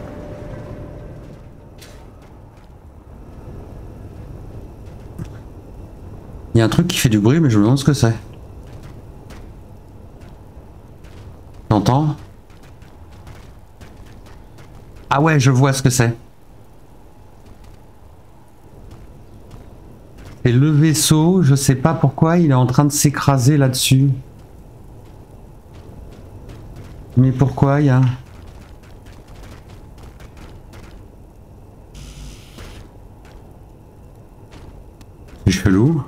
Il y a un truc qui fait du bruit, mais je me demande ce que c'est. T'entends? Ah ouais, je vois ce que c'est. Et le vaisseau, je sais pas pourquoi, il est en train de s'écraser là-dessus. Mais pourquoi il y a... C'est chelou.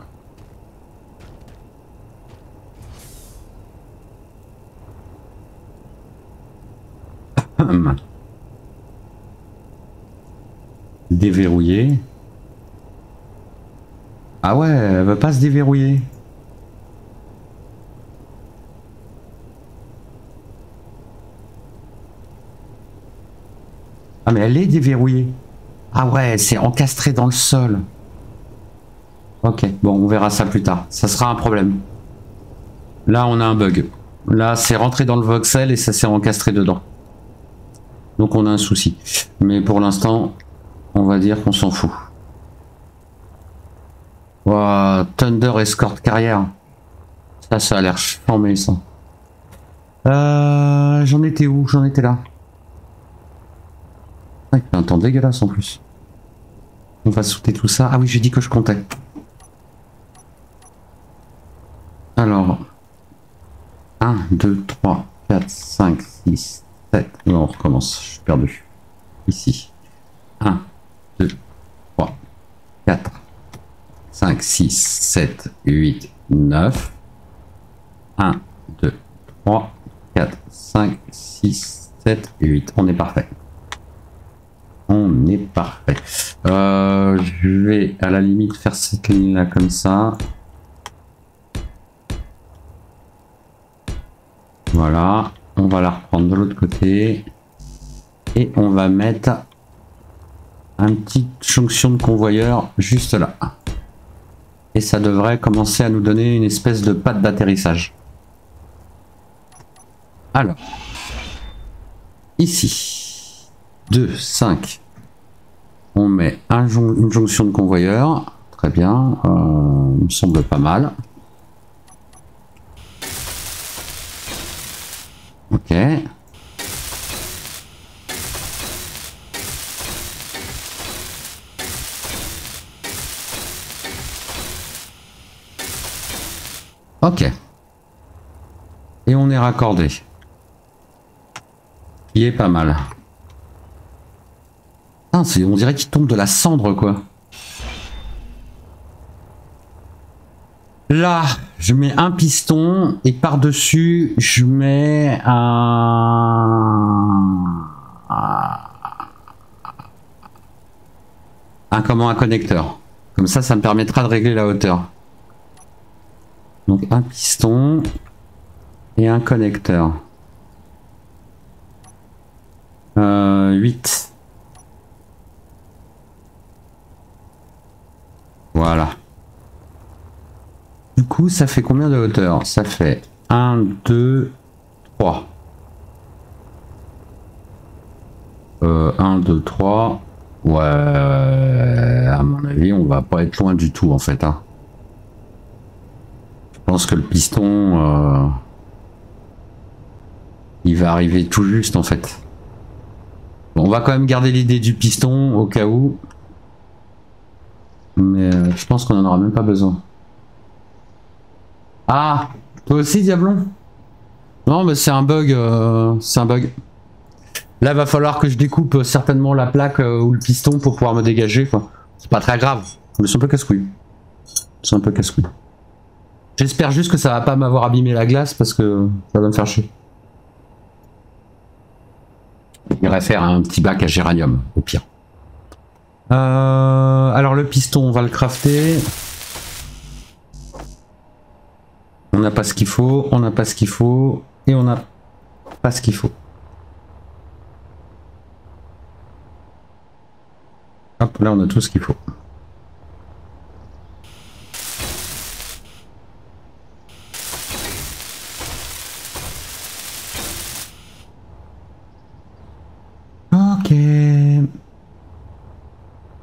Déverrouiller. Ah ouais, elle veut pas se déverrouiller. Ah mais elle est déverrouillée. Ah ouais, c'est encastré dans le sol. Ok, bon, on verra ça plus tard. Ça sera un problème. Là, on a un bug. Là, c'est rentré dans le voxel et ça s'est encastré dedans. Donc, on a un souci. Mais pour l'instant, on va dire qu'on s'en fout. Wow, Thunder Escort Carrière. Ça a l'air formé, ça. J'en étais où? J'en étais là. Ah, il fait un temps dégueulasse en plus. On va sauter tout ça. Ah oui, j'ai dit que je comptais. Alors. 1, 2, 3, 4, 5, 6, 7. Non, on recommence. Je suis perdu. Ici. 1, 2, 3, 4, 5, 6, 7, 8, 9. 1, 2, 3, 4, 5, 6, 7 et 8. On est parfait. On est parfait. Je vais à la limite faire cette ligne là comme ça. Voilà. On va la reprendre de l'autre côté. Et on va mettre un petit jonction de convoyeur juste là. Et ça devrait commencer à nous donner une espèce de patte d'atterrissage. Alors, ici, 2, 5, on met une jonction de convoyeur, très bien, il me semble pas mal. Ok. Ok. Et on est raccordé. Il est pas mal. Ah, on dirait qu'il tombe de la cendre, quoi. Là, je mets un piston et par-dessus, je mets un connecteur. Comme ça me permettra de régler la hauteur. Donc un piston et un connecteur. 8. Voilà. Du coup, ça fait combien de hauteur? Ça fait 1, 2, 3. 1, 2, 3. Ouais, à mon avis, on va pas être loin du tout en fait. Hein. Je pense que le piston, il va arriver tout juste en fait. Bon, on va quand même garder l'idée du piston au cas où. Mais je pense qu'on en aura même pas besoin. Ah, toi aussi Diablon? Non, mais c'est un bug. C'est un bug. Là, va falloir que je découpe certainement la plaque ou le piston pour pouvoir me dégager. C'est pas très grave. Mais c'est un peu casse-couille. C'est un peu casse-couille. J'espère juste que ça va pas m'avoir abîmé la glace parce que ça va me faire chier. Il irait faire un petit bac à géranium, au pire. Alors le piston, on va le crafter. On n'a pas ce qu'il faut, on n'a pas ce qu'il faut, et on n'a pas ce qu'il faut. Hop, là on a tout ce qu'il faut. Ok.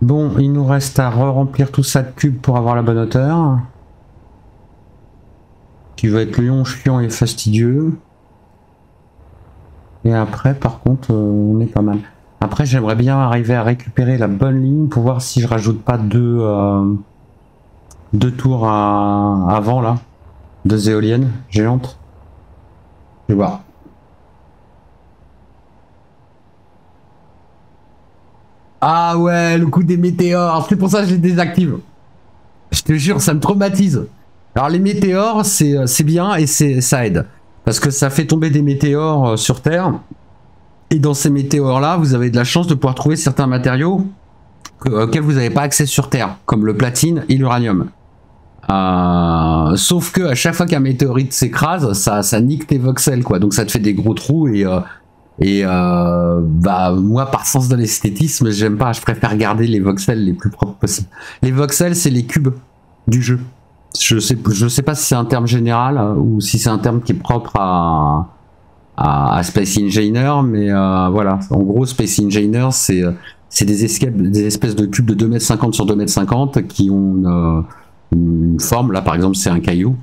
Bon, il nous reste à remplir tout ça de cubes pour avoir la bonne hauteur. Qui va être long, chiant et fastidieux. Et après, par contre, on est pas mal. Après, j'aimerais bien arriver à récupérer la bonne ligne pour voir si je rajoute pas deux tours avant là. 2 éoliennes géantes. Je vais voir. Ah ouais, le coup des météores, c'est pour ça que je les désactive. Je te jure, ça me traumatise. Alors les météores, c'est bien et ça aide. Parce que ça fait tomber des météores sur Terre. Et dans ces météores-là, vous avez de la chance de pouvoir trouver certains matériaux auxquels vous n'avez pas accès sur Terre, comme le platine et l'uranium. Sauf que à chaque fois qu'un météorite s'écrase, ça nique tes voxels, quoi. Donc ça te fait des gros trous bah moi par sens de l'esthétisme, j'aime pas, je préfère garder les voxels les plus propres possibles. Les voxels, c'est les cubes du jeu. Je sais pas si c'est un terme général ou si c'est un terme qui est propre à Space Engineer, mais voilà. En gros, Space Engineer, c'est des espèces de cubes de 2,50 m sur 2,50 m qui ont une forme. Là, par exemple, c'est un caillou.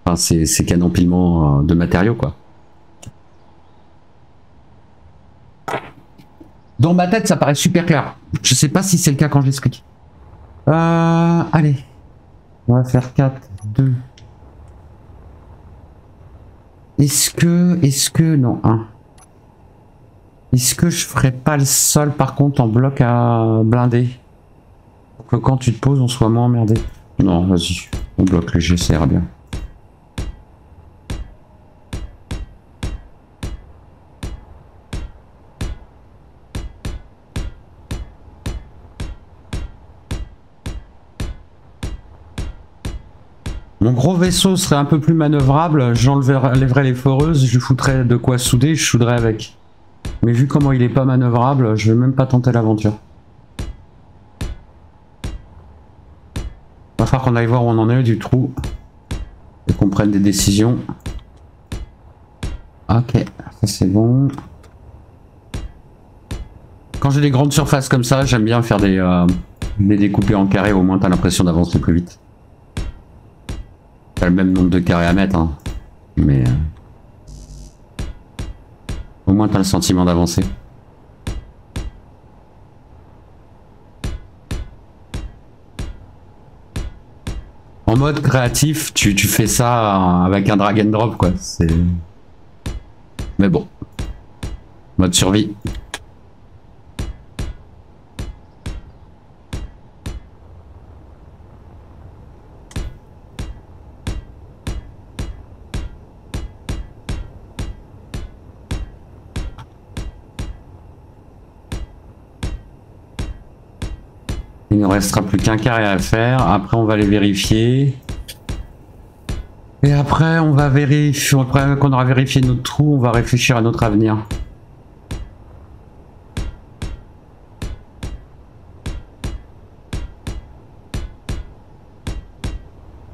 Enfin, c'est qu'un empilement de matériaux, quoi. Dans ma tête, ça paraît super clair. Je sais pas si c'est le cas quand je l'explique. Allez. On va faire 4, 2. Est-ce que, non, 1. Est-ce que je ferais pas le sol par contre en bloc à blinder? Pour que quand tu te poses, on soit moins emmerdé. Non, vas-y, on bloque léger, ça ira bien. Mon gros vaisseau serait un peu plus manœuvrable, j'enlèverais les foreuses, je lui foutrais de quoi souder, je souderais avec. Mais vu comment il est pas manœuvrable, je vais même pas tenter l'aventure. Va falloir qu'on aille voir où on en est du trou. Et qu'on prenne des décisions. Ok, ça c'est bon. Quand j'ai des grandes surfaces comme ça, j'aime bien faire des découpés en carrés, au moins t'as l'impression d'avancer plus vite. T'as le même nombre de carrés à mettre, hein. Mais au moins t'as le sentiment d'avancer. En mode créatif, tu fais ça avec un drag and drop, quoi. Mais bon. Mode survie. Il ne restera plus qu'un carré à faire. Après, on va les vérifier. Et après, on va vérifier. Après qu'on aura vérifié notre trou, on va réfléchir à notre avenir.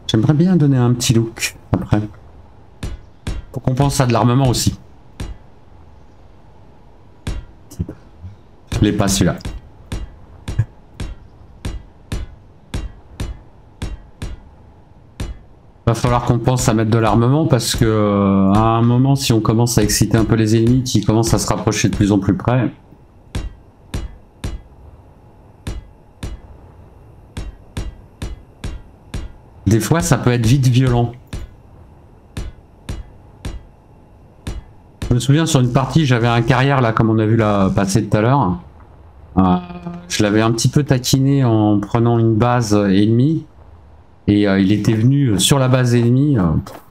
J'aimerais bien donner un petit look après. Faut qu'on pense à de l'armement aussi. Je l'ai pas celui-là. Va falloir qu'on pense à mettre de l'armement parce que à un moment, si on commence à exciter un peu les ennemis qui commencent à se rapprocher de plus en plus près. Des fois, ça peut être vite violent. Je me souviens sur une partie, j'avais un carrière là, comme on a vu là passer tout à l'heure. Je l'avais un petit peu taquiné en prenant une base ennemie. Et il était venu sur la base ennemie,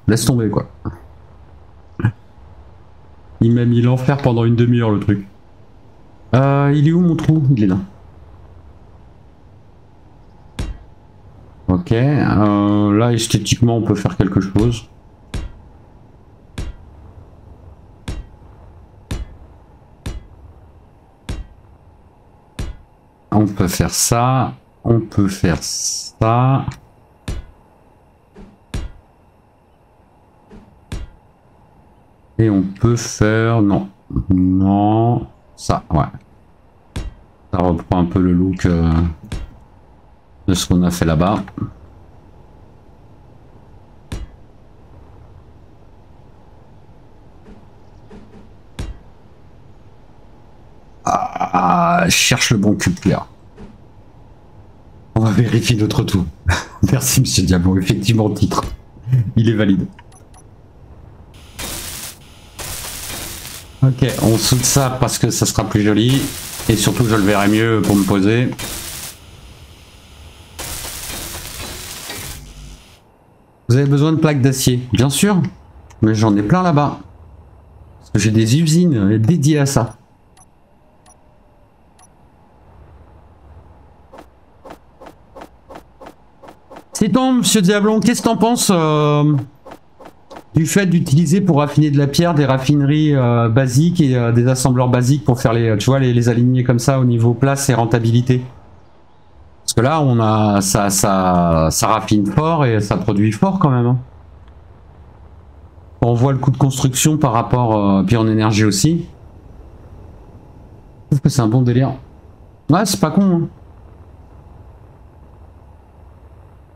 laisse tomber quoi. Il m'a mis l'enfer pendant une demi-heure le truc. Il est où mon trou? Il est là. Ok, là esthétiquement on peut faire quelque chose. On peut faire ça, on peut faire ça. Et on peut faire... Non. Non. Ça, ouais. Ça reprend un peu le look de ce qu'on a fait là-bas. Ah, je cherche le bon cube clair. On va vérifier notre tour. Merci Monsieur Diablo, effectivement le titre. Il est valide. Ok, on soude ça parce que ça sera plus joli. Et surtout je le verrai mieux pour me poser. Vous avez besoin de plaques d'acier? Bien sûr. Mais j'en ai plein là-bas. Parce que j'ai des usines dédiées à ça. C'est ton Monsieur Diablon, qu'est-ce que t'en penses du fait d'utiliser pour raffiner de la pierre des raffineries basiques et des assembleurs basiques pour faire les, tu vois, les aligner comme ça au niveau place et rentabilité? Parce que là, on a ça raffine fort et ça produit fort quand même. Hein. On voit le coût de construction par rapport, puis en énergie aussi. Je trouve que c'est un bon délire. Ouais, c'est pas con.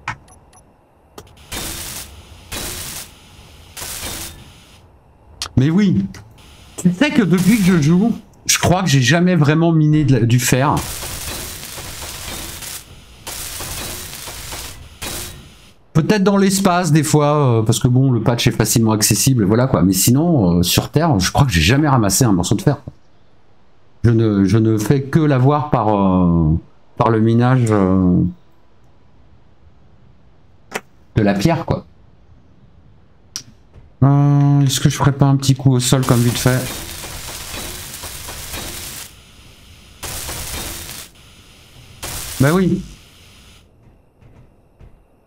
Hein. Mais oui, tu sais que depuis que je joue, je crois que j'ai jamais vraiment miné du fer. Peut-être dans l'espace des fois, parce que bon, le patch est facilement accessible, voilà quoi. Mais sinon, sur Terre, je crois que j'ai jamais ramassé un morceau de fer. Je ne fais que l'avoir par le minage de la pierre, quoi. Est-ce que je ferais pas un petit coup au sol comme vite fait? Bah oui.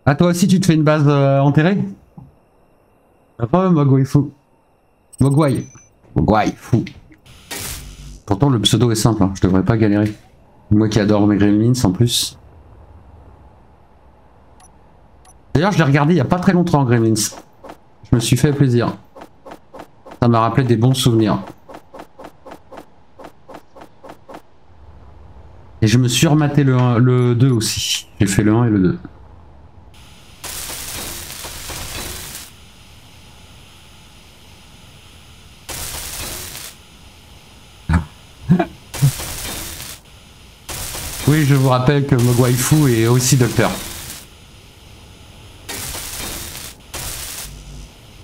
Ah, toi aussi, tu te fais une base enterrée? Ah, Mogwai fou. Mogwai. Mogwai fou. Pourtant, le pseudo est simple, hein. Je devrais pas galérer. Moi qui adore mes gremlins en plus. D'ailleurs, je l'ai regardé il y a pas très longtemps, Gremlins. Je me suis fait plaisir. Ça m'a rappelé des bons souvenirs. Et je me suis rematé le 2 aussi. J'ai fait le 1 et le 2. Oui, je vous rappelle que Mogwai Fu est aussi docteur.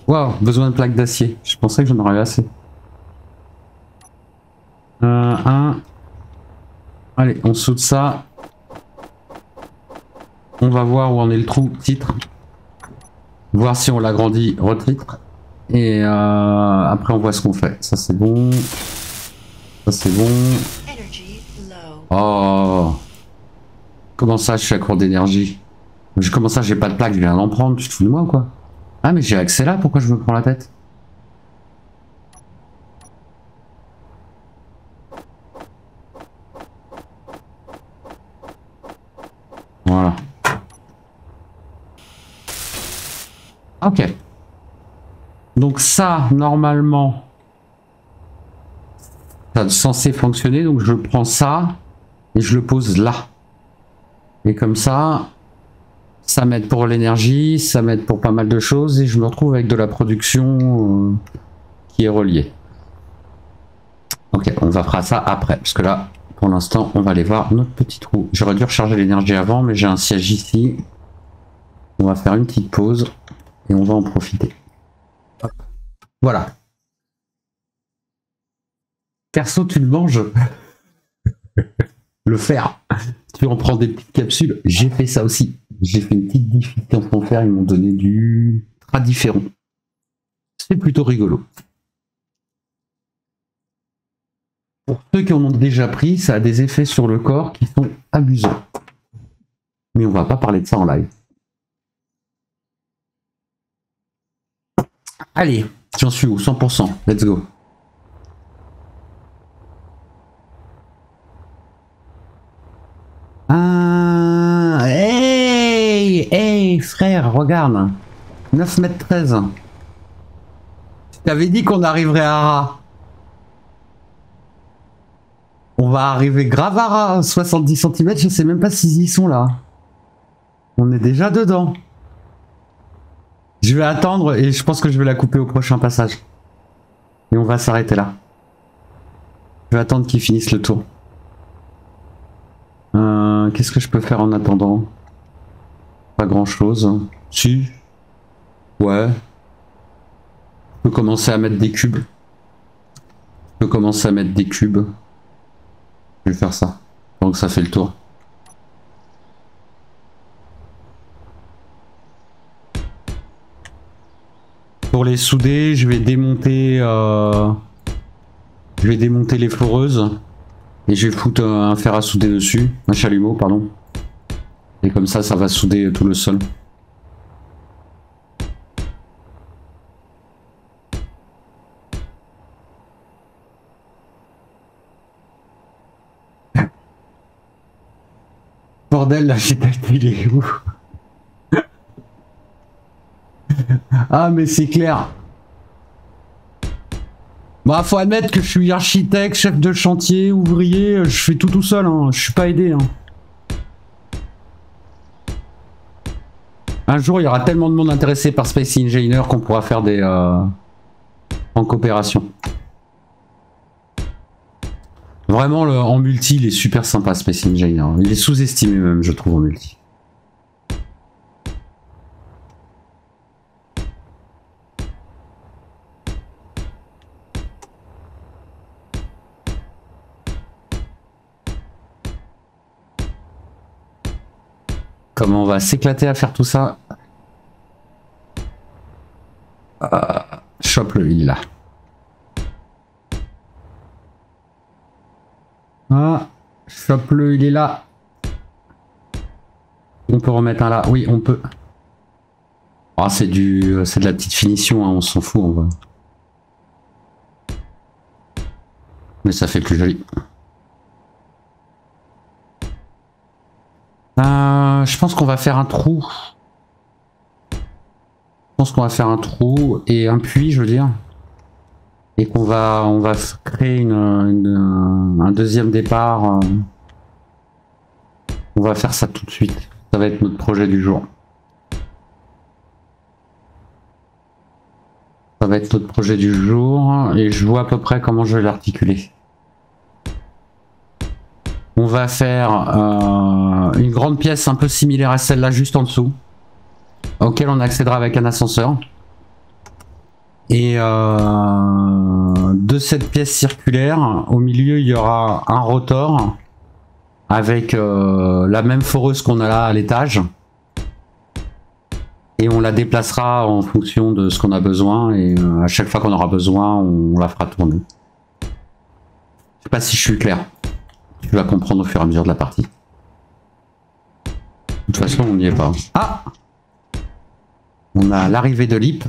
Waouh, besoin de plaques d'acier. Je pensais que j'en aurais assez. Un. Allez, on saute ça. On va voir où en est le trou titre. Voir si on l'agrandit, retitre. Et après on voit ce qu'on fait. Ça c'est bon. Ça c'est bon. Oh. Comment ça je suis à court d'énergie? Comment ça j'ai pas de plaque, je viens d'en prendre, tu te fous de moi ou quoi? Ah mais j'ai accès là, pourquoi je me prends la tête? Voilà. Ok. Donc ça, normalement, ça est censé fonctionner, donc je prends ça et je le pose là. Et comme ça m'aide pour l'énergie, ça m'aide pour pas mal de choses et je me retrouve avec de la production qui est reliée. Ok, on va faire ça après, parce que là, pour l'instant, on va aller voir notre petit trou. J'aurais dû recharger l'énergie avant, mais j'ai un siège ici. On va faire une petite pause et on va en profiter. Hop. Voilà. Perso, tu le manges. Le fer. Tu en prends des petites capsules. J'ai fait ça aussi. J'ai fait une petite difficulté en fer. Ils m'ont donné du tradiféron. C'est plutôt rigolo. Pour ceux qui en ont déjà pris, ça a des effets sur le corps qui sont amusants. Mais on va pas parler de ça en live. Allez, j'en suis où? 100%. Let's go. Ah, hey, frère, regarde. 9,13 m. Je t'avais dit qu'on arriverait à Ara. On va arriver grave à Ara, 70 cm, je sais même pas s'ils y sont là. On est déjà dedans. Je vais attendre et je pense que je vais la couper au prochain passage. Et on va s'arrêter là. Je vais attendre qu'ils finissent le tour. Qu'est-ce que je peux faire en attendant? Pas grand chose. Si. Ouais. Je peux commencer à mettre des cubes. Je vais faire ça. Donc ça fait le tour. Pour les souder, je vais démonter les foreuses. Et je vais foutre un fer à souder dessus. Un chalumeau, pardon. Et comme ça, ça va souder tout le sol. bordel, l'architecte, il est où? Ah, mais c'est clair. Bah, faut admettre que je suis architecte, chef de chantier, ouvrier, je fais tout seul, hein. Je suis pas aidé. Hein. Un jour, il y aura tellement de monde intéressé par Space Engineer qu'on pourra faire des... en coopération. Vraiment, en multi, il est super sympa, Space Engineer. Il est sous-estimé même, je trouve, en multi. Comment on va s'éclater à faire tout ça? Chope le heal là. Ah, chope le, il est là. On peut remettre un là. Oui, on peut. Ah, c'est de la petite finition, hein, on s'en fout, on va. Mais ça fait plus joli. Je pense qu'on va faire un trou. Je pense qu'on va faire un trou et un puits, je veux dire. Et qu'on va, créer un deuxième départ. On va faire ça tout de suite. Ça va être notre projet du jour. Ça va être notre projet du jour et je vois à peu près comment je vais l'articuler. On va faire une grande pièce un peu similaire à celle-là juste en dessous, auquel on accédera avec un ascenseur. Et de cette pièce circulaire, au milieu il y aura un rotor avec la même foreuse qu'on a là à l'étage. Et on la déplacera en fonction de ce qu'on a besoin et à chaque fois qu'on aura besoin, on la fera tourner. Je sais pas si je suis clair. Tu vas comprendre au fur et à mesure de la partie. De toute façon, on n'y est pas. Ah! On a l'arrivée de Lip,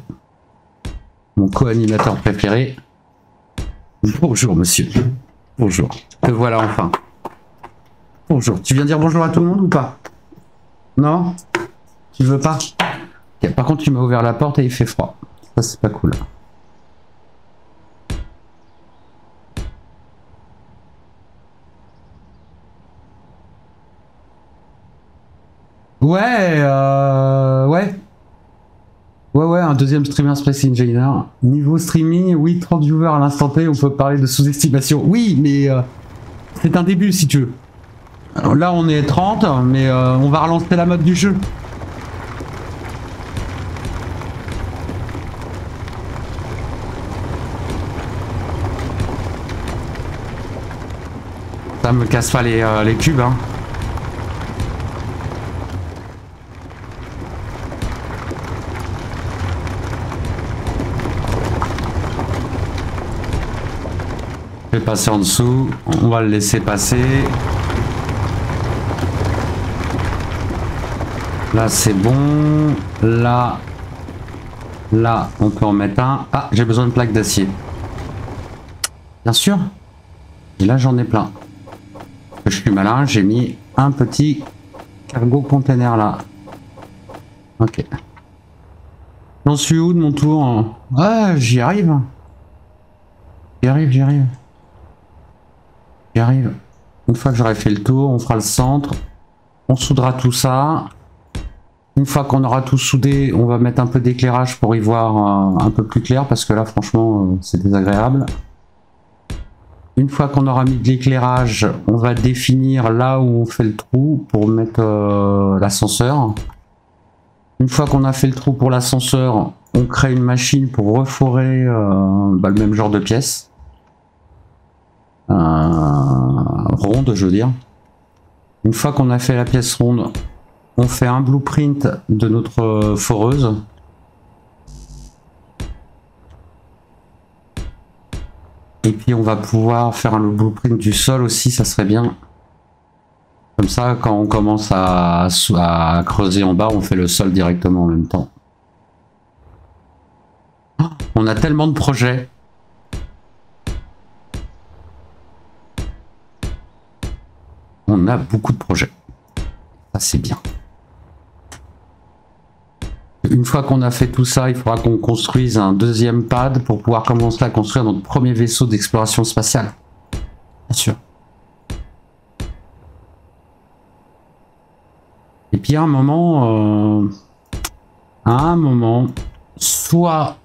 mon co-animateur préféré. Bonjour, monsieur. Bonjour. Te voilà enfin. Bonjour. Tu viens dire bonjour à tout le monde ou pas? Non? Tu veux pas? Okay. Par contre, tu m'as ouvert la porte et il fait froid. Ça, c'est pas cool. Ouais, ouais, un deuxième streamer Space Engineer. Niveau streaming, oui, 30 viewers à l'instant T, on peut parler de sous-estimation. Oui, mais c'est un début si tu veux. Alors là, on est 30, mais on va relancer la mode du jeu. Ça me casse pas les cubes, hein. Je vais passer en dessous, on va le laisser passer. Là c'est bon, là on peut en mettre un. Ah, j'ai besoin de plaques d'acier. Bien sûr. Et là j'en ai plein. Je suis malin, j'ai mis un petit cargo container là. Ok. J'en suis où de mon tour? Ah, j'y arrive. J'y arrive. J'y arrive. Une fois que j'aurai fait le tour, on fera le centre. On soudera tout ça. Une fois qu'on aura tout soudé, on va mettre un peu d'éclairage pour y voir un peu plus clair parce que là, franchement, c'est désagréable. Une fois qu'on aura mis de l'éclairage, on va définir là où on fait le trou pour mettre l'ascenseur. Une fois qu'on a fait le trou pour l'ascenseur, on crée une machine pour reforer le même genre de pièce. Ronde, je veux dire. Une fois qu'on a fait la pièce ronde, on fait un blueprint de notre foreuse. Et puis on va pouvoir faire le blueprint du sol aussi, ça serait bien. Comme ça, quand on commence à creuser en bas, on fait le sol directement en même temps. On a tellement de projets. On a beaucoup de projets. Ça, c'est bien. Une fois qu'on a fait tout ça, il faudra qu'on construise un deuxième pad pour pouvoir commencer à construire notre premier vaisseau d'exploration spatiale. Bien sûr. Et puis à un moment, soit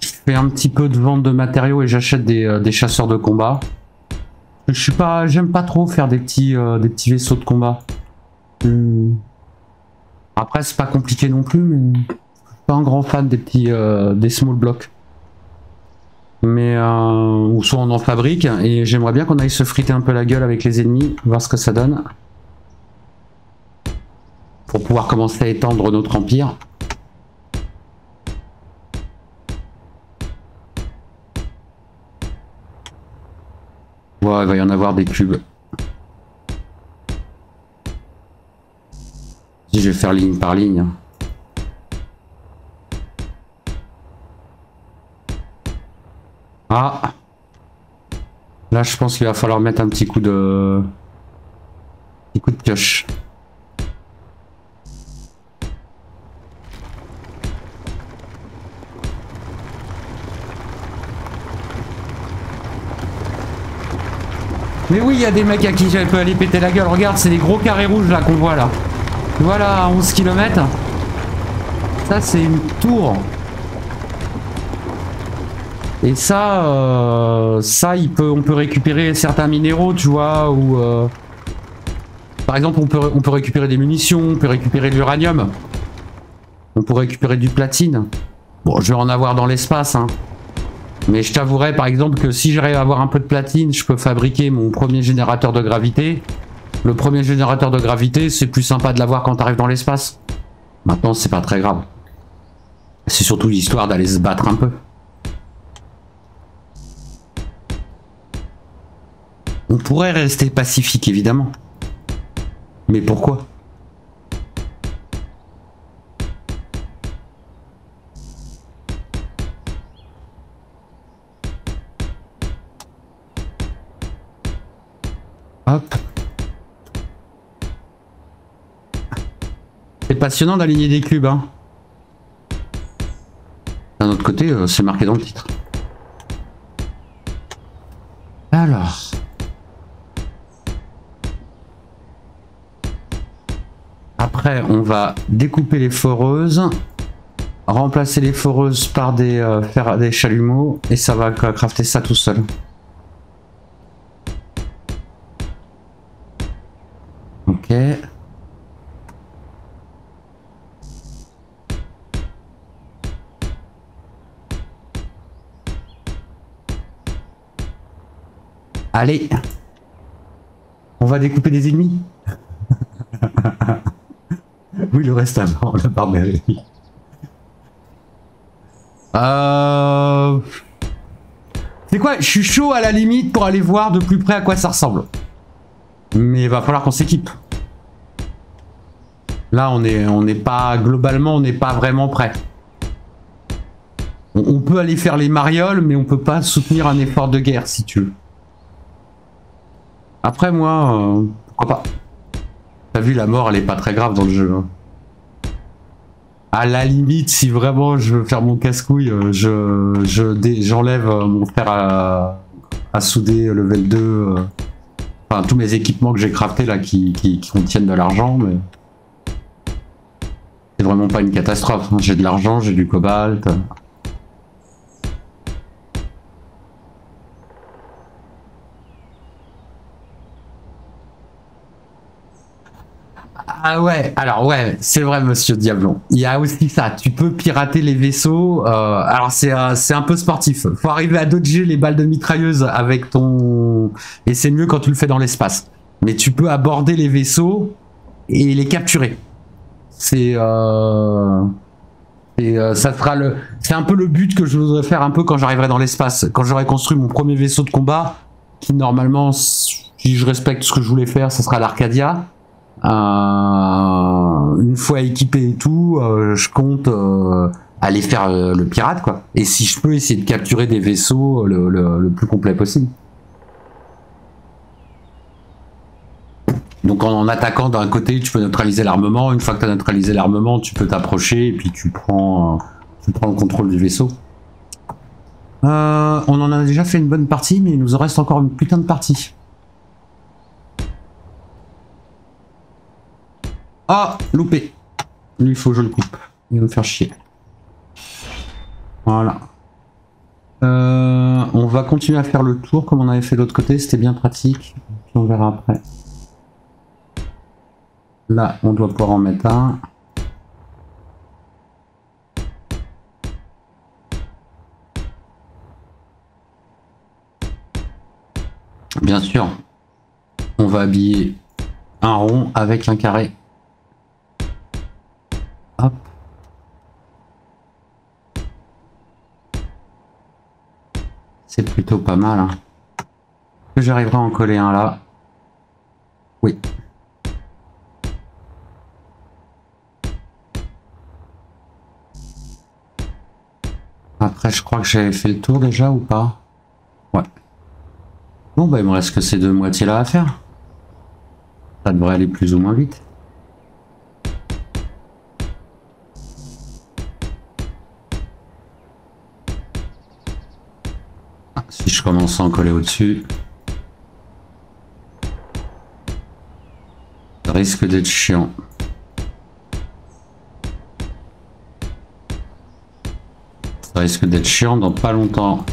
je fais un petit peu de vente de matériaux et j'achète des chasseurs de combat. J'aime pas trop faire des petits vaisseaux de combat. Après, c'est pas compliqué non plus, mais je suis pas un grand fan des small blocks. Mais ou soit on en fabrique et j'aimerais bien qu'on aille se friter un peu la gueule avec les ennemis, voir ce que ça donne, pour pouvoir commencer à étendre notre empire. Ouais, il va y en avoir des cubes. Si je vais faire ligne par ligne. Ah, là je pense qu'il va falloir mettre un petit coup de pioche. Mais oui, il y a des mecs à qui j'avais pu aller péter la gueule. Regarde, c'est des gros carrés rouges là qu'on voit là. Voilà, à 11 km. Ça, c'est une tour. Et ça, on peut récupérer certains minéraux, tu vois, ou... par exemple, on peut récupérer des munitions, on peut récupérer de l'uranium. On peut récupérer du platine. Bon, je vais en avoir dans l'espace, hein. Mais je t'avouerai par exemple que si j'arrive à avoir un peu de platine, je peux fabriquer mon premier générateur de gravité. Le premier générateur de gravité, c'est plus sympa de l'avoir quand tu arrives dans l'espace. Maintenant, c'est pas très grave. C'est surtout l'histoire d'aller se battre un peu. On pourrait rester pacifique, évidemment. Mais pourquoi ? Hop. C'est passionnant d'aligner des cubes, hein. D'un autre côté, c'est marqué dans le titre. Alors. Après, on va découper les foreuses, remplacer les foreuses par faire des chalumeaux, et ça va crafter ça tout seul. Ok. Allez. On va découper des ennemis. Oui, le reste avant, la barbarie. C'est quoi? Je suis chaud à la limite pour aller voir de plus près à quoi ça ressemble. Mais il va falloir qu'on s'équipe. Là, on n'est pas... Globalement, on n'est pas vraiment prêt. On peut aller faire les marioles, mais on peut pas soutenir un effort de guerre, si tu veux. Après, moi, pourquoi pas? T'as vu, la mort, elle est pas très grave dans le jeu. Hein. À la limite, si vraiment je veux faire mon casse-couille, j'enlève mon fer à souder level 2. Enfin, tous mes équipements que j'ai craftés là qui contiennent de l'argent, mais c'est vraiment pas une catastrophe. Hein. J'ai de l'argent, j'ai du cobalt. Ah ouais, alors ouais, c'est vrai monsieur Diablon. Il y a aussi ça, tu peux pirater les vaisseaux. Alors c'est un peu sportif. Faut arriver à dodger les balles de mitrailleuse avec ton... Et c'est mieux quand tu le fais dans l'espace. Mais tu peux aborder les vaisseaux et les capturer. C'est ça sera c'est un peu le but que je voudrais faire un peu quand j'arriverai dans l'espace. Quand j'aurai construit mon premier vaisseau de combat, qui normalement, si je respecte ce que je voulais faire, ça sera l'Arcadia. Une fois équipé et tout, je compte aller faire le pirate quoi. Et si je peux essayer de capturer des vaisseaux le plus complet possible. Donc en attaquant d'un côté, tu peux neutraliser l'armement. Une fois que tu as neutralisé l'armement, tu peux t'approcher et puis tu prends le contrôle du vaisseau. On en a déjà fait une bonne partie, mais il nous en reste encore une putain de partie. Ah, loupé. Lui, il faut que je le coupe. Il va me faire chier. Voilà. On va continuer à faire le tour comme on avait fait de l'autre côté. C'était bien pratique. Puis on verra après. Là, on doit pouvoir en mettre un. Bien sûr, on va habiller un rond avec un carré. Hop. C'est plutôt pas mal. Hein. Est-ce que j'arriverai à en coller un là? Oui. Après, je crois que j'avais fait le tour déjà ou pas? Ouais. Bon, bah, il me reste que ces deux moitiés là à faire. Ça devrait aller plus ou moins vite. Ah, si je commence à en coller au-dessus, ça risque d'être chiant. Ça risque d'être chiant dans pas longtemps.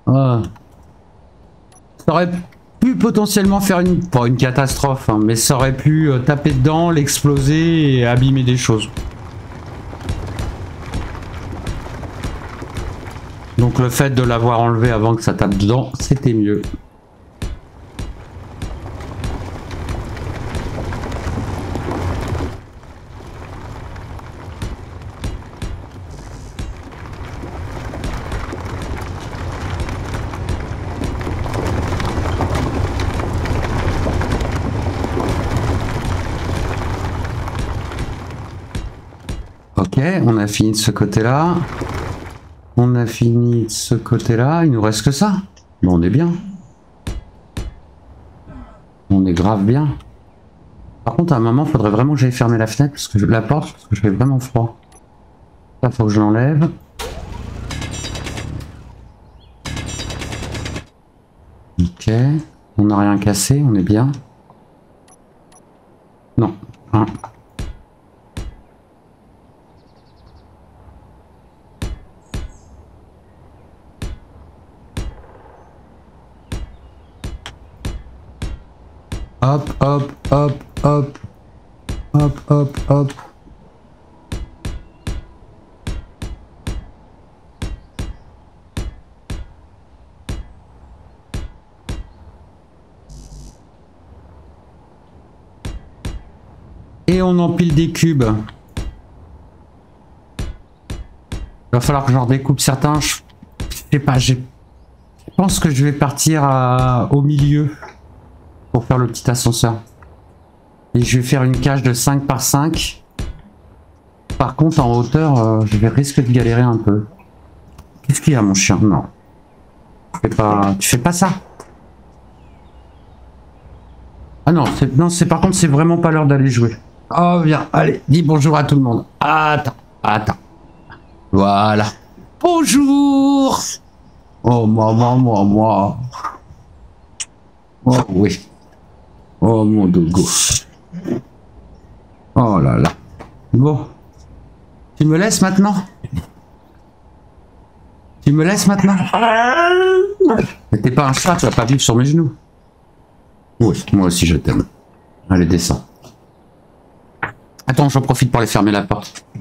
Ah. Ça aurait pu potentiellement faire pas une catastrophe, hein, mais ça aurait pu taper dedans, l'exploser et abîmer des choses. Donc le fait de l'avoir enlevé avant que ça tape dedans, c'était mieux. Ok, on a fini de ce côté-là. On a fini de ce côté-là. Il nous reste que ça. Bon, on est bien. On est grave bien. Par contre, à un moment, il faudrait vraiment que j'aille fermer la fenêtre, parce que la porte, parce que j'avais vraiment froid. Ça, faut que je l'enlève. Ok. On n'a rien cassé, on est bien. Non. Hein. Hop, hop, hop, hop. Hop, hop, hop. Et on empile des cubes. Il va falloir que j'en redécoupe certains. Je sais pas, je pense que je vais partir au milieu pour faire le petit ascenseur. Et je vais faire une cage de 5 par 5. Par contre, en hauteur, je vais risquer de galérer un peu. Qu'est-ce qu'il y a, mon chien? Non. Tu fais pas ça. Ah non, c'est par contre, c'est vraiment pas l'heure d'aller jouer. Oh, viens, allez, dis bonjour à tout le monde. Attends, attends. Voilà. Bonjour. Oh, moi. Oh, oui. Oh, mon dogo. Oh là là. Bon. Tu me laisses maintenant? Tu me laisses maintenant? Mais t'es pas un chat, tu vas pas vivre sur mes genoux. Oui, moi aussi je t'aime. Allez, descends. Attends, j'en profite pour aller fermer la porte.